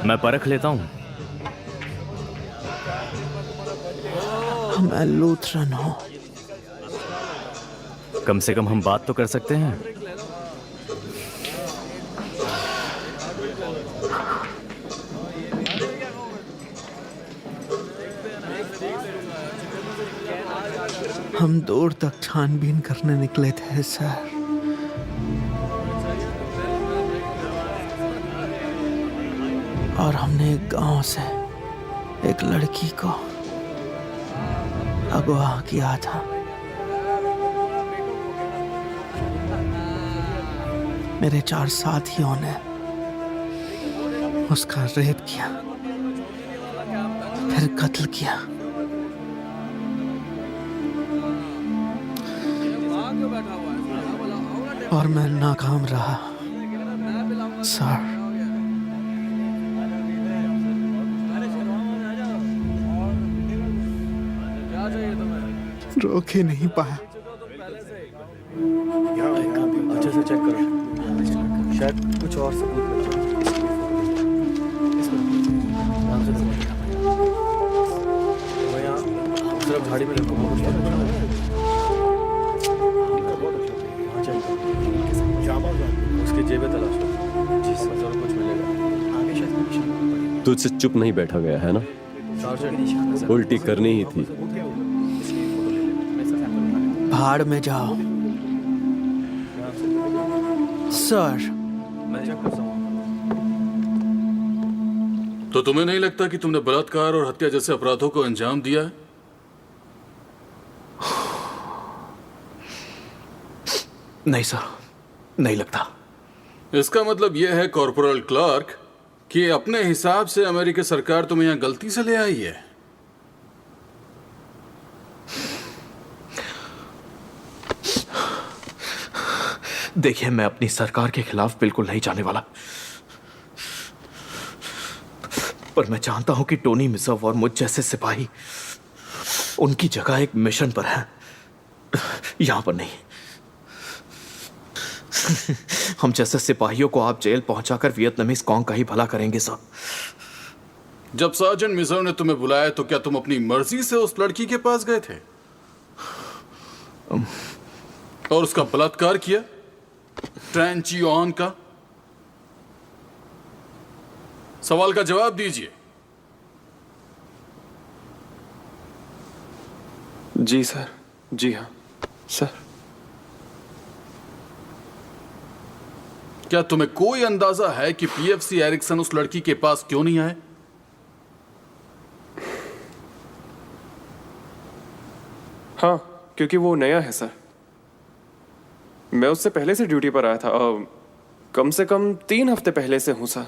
मैं परख लेता हूं। मैं लूथरन हूं। कम से कम हम बात तो कर सकते हैं। हम दूर तक छानबीन करने निकले थे सर। और हमने एक गांव से एक लड़की को अगवा किया था। मेरे 4 साथियों ने उसका रेप किया, फिर कत्ल किया। और मैं नाकाम रहा सर। रोक ही नहीं पाया। अच्छे से चेक करो, शायद कुछ और सबूत मिल जाए। ध्यान से देखो। मैं यहाँ सिर्फ झाड़ी में रखूँगा, कुछ पता चला? हाँ, चेक करो। उसकी जेबें तलाश करो। जी सर, जरूर कुछ मिलेगा। आगे शायद तुझसे चुप नहीं बैठा गया है ना? सार्जेंट, उल्टी करनी ही थी। भाड़ में जाओ सर। मैं चेक करता हूँ। तो तुम्हें नहीं लगता कि तुमने बलात्कार और हत्या जैसे अपराधों को अंजाम दिया है? नहीं सर, नहीं लगता। इसका मतलब यह है कॉर्पोरल क्लार्क कि अपने हिसाब से अमेरिकी सरकार तुम्हें यहां गलती से ले आई है। देखिए, मैं अपनी सरकार के खिलाफ बिल्कुल नहीं जाने वाला, पर मैं जानता हूं कि टोनी मिसव और मुझ जैसे सिपाही उनकी जगह एक मिशन पर है, यहां पर नहीं। हम जैसे सिपाहियों को आप जेल पहुंचाकर वियतनामीज कौन का ही भला करेंगे साहब। जब सार्जेंट मिजर ने तुम्हें बुलाया तो क्या तुम अपनी मर्जी से उस लड़की के पास गए थे और उसका बलात्कार किया? ट्रैन चियोन का? सवाल का जवाब दीजिए। जी सर, जी हाँ सर। क्या तुम्हें कोई अंदाजा है कि पीएफसी एरिक्सन उस लड़की के पास क्यों नहीं आए? हाँ, क्योंकि वो नया है सर। मैं उससे पहले से ड्यूटी पर आया था, कम से कम 3 हफ्ते पहले से हूं सर।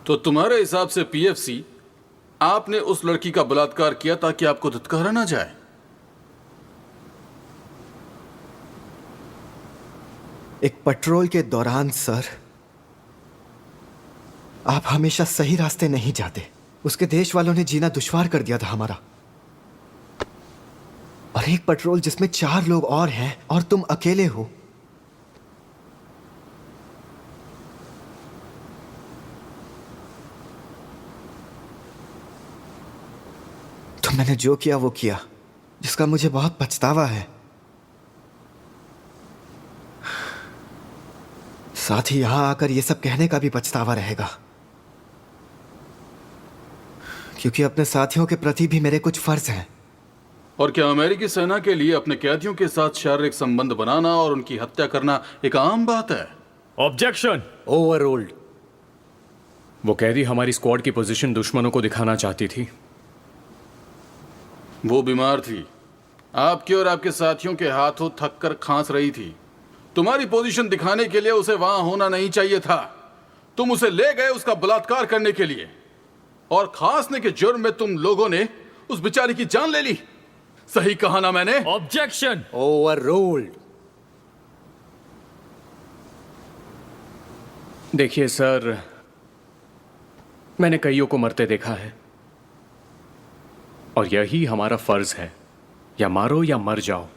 तो तुम्हारे हिसाब से पीएफसी आपने उस लड़की का बलात्कार किया ताकि आपको धुतकारा ना जाए? एक पेट्रोल के दौरान सर, आप हमेशा सही रास्ते नहीं जाते। उसके देश वालों ने जीना दुश्वार कर दिया था हमारा। और एक पेट्रोल जिसमें 4 लोग और हैं और तुम अकेले हो। तो मैंने जो किया वो किया, जिसका मुझे बहुत पछतावा है। साथ ही यहां आकर ये सब कहने का भी पछतावा रहेगा, क्योंकि अपने साथियों के प्रति भी मेरे कुछ फर्ज हैं। और क्या अमेरिकी सेना के लिए अपने कैदियों के साथ शारीरिक संबंध बनाना और उनकी हत्या करना एक आम बात है? ऑब्जेक्शन। Over ruled. वो कैदी हमारी स्क्वाड की पोजीशन दुश्मनों को दिखाना चाहती थी। वो बीमार थी, आपके और आपके साथियों के हाथों थक कर खांस रही थी। तुम्हारी पोजीशन दिखाने के लिए उसे वहां होना नहीं चाहिए था। तुम उसे ले गए उसका बलात्कार करने के लिए, और खांसने के जुर्म में तुम लोगों ने उस बेचारी की जान ले ली। सही कहा ना मैंने? ऑब्जेक्शन। Over ruled. देखिए सर, मैंने कईयों को मरते देखा है, और यही हमारा फर्ज है, या मारो या मर जाओ।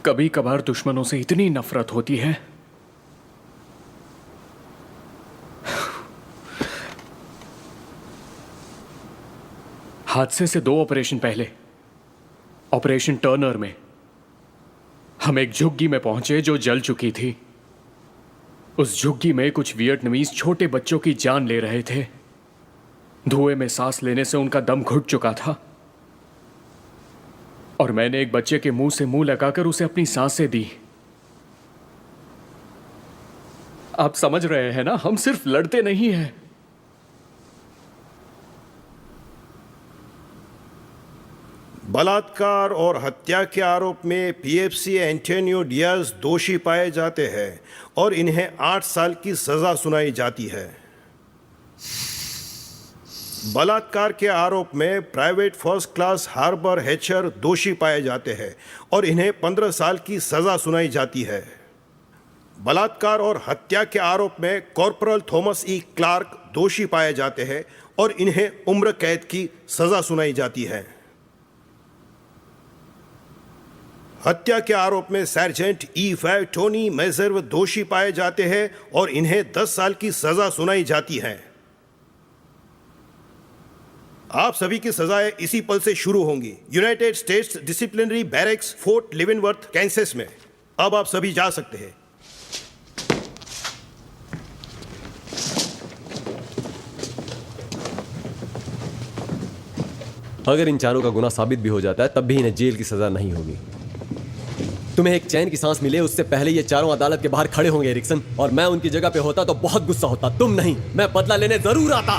कभी कभार दुश्मनों से इतनी नफरत होती है, हादसे से 2 ऑपरेशन पहले, ऑपरेशन टर्नर में, हम एक झुग्गी में पहुंचे जो जल चुकी थी। उस झुग्गी में कुछ वियतनामीज छोटे बच्चों की जान ले रहे थे। धुएं में सांस लेने से उनका दम घुट चुका था, और मैंने एक बच्चे के मुंह से मुंह लगाकर उसे अपनी सांसें दी। आप समझ रहे हैं ना, हम सिर्फ लड़ते नहीं हैं, बलात्कार और हत्या के आरोप में पीएफसी एंटोनियो डियाज दोषी पाए जाते हैं और इन्हें 8 साल की सजा सुनाई जाती है। बलात्कार के आरोप में प्राइवेट फर्स्ट क्लास हार्बर हेचर दोषी पाए जाते हैं और इन्हें 15 साल की सजा सुनाई जाती है। बलात्कार और हत्या के आरोप में कॉर्पोरल थॉमस ई क्लार्क दोषी पाए जाते हैं और इन्हें उम्र कैद की सजा सुनाई जाती है। हत्या के आरोप में सर्जेंट ई5 टोनी मेजर्व दोषी पाए जाते हैं और इन्हें 10 साल की सजा सुनाई जाती है। आप सभी की सजाएं इसी पल से शुरू होंगी, United States disciplinary barracks, fort Leavenworth, Kansas में। अब आप सभी जा सकते हैं। अगर इन चारों का गुनाह साबित भी हो जाता है तब भी इन्हें जेल की सजा नहीं होगी। तुम्हें एक चैन की सांस मिले उससे पहले ये चारों अदालत के बाहर खड़े होंगे एरिक्सन, और मैं उनकी जगह पे होता तो बहुत गुस्सा होता। तुम नहीं, मैं बदला लेने जरूर आता।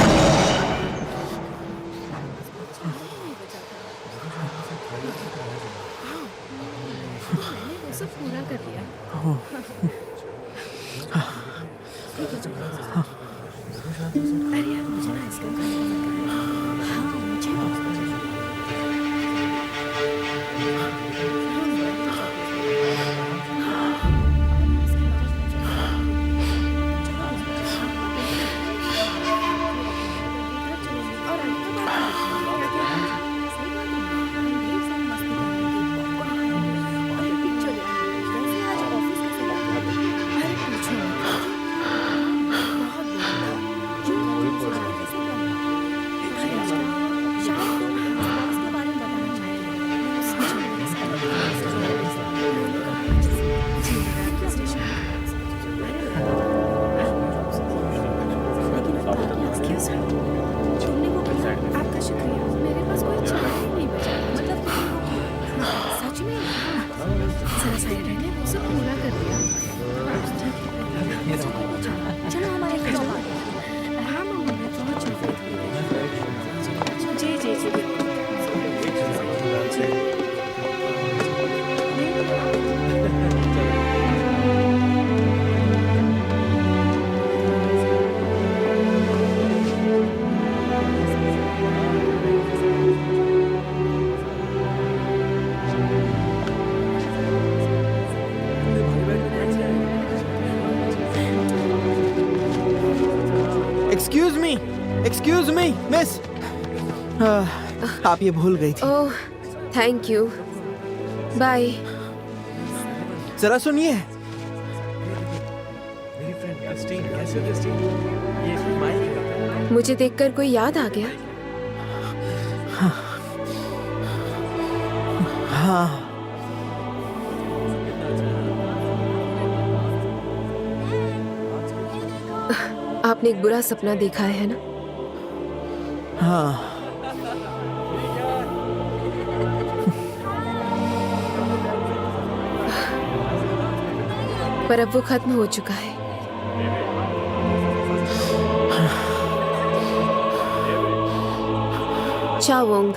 एक्सक्यूज मी मिस, आप ये भूल गई थी। Oh thank you, bye. जरा सुनिए। मुझे देखकर कोई याद आ गया? हाँ। आपने एक बुरा सपना देखा है ना? हाँ। पर अब वो खत्म हो चुका है। चाओंग।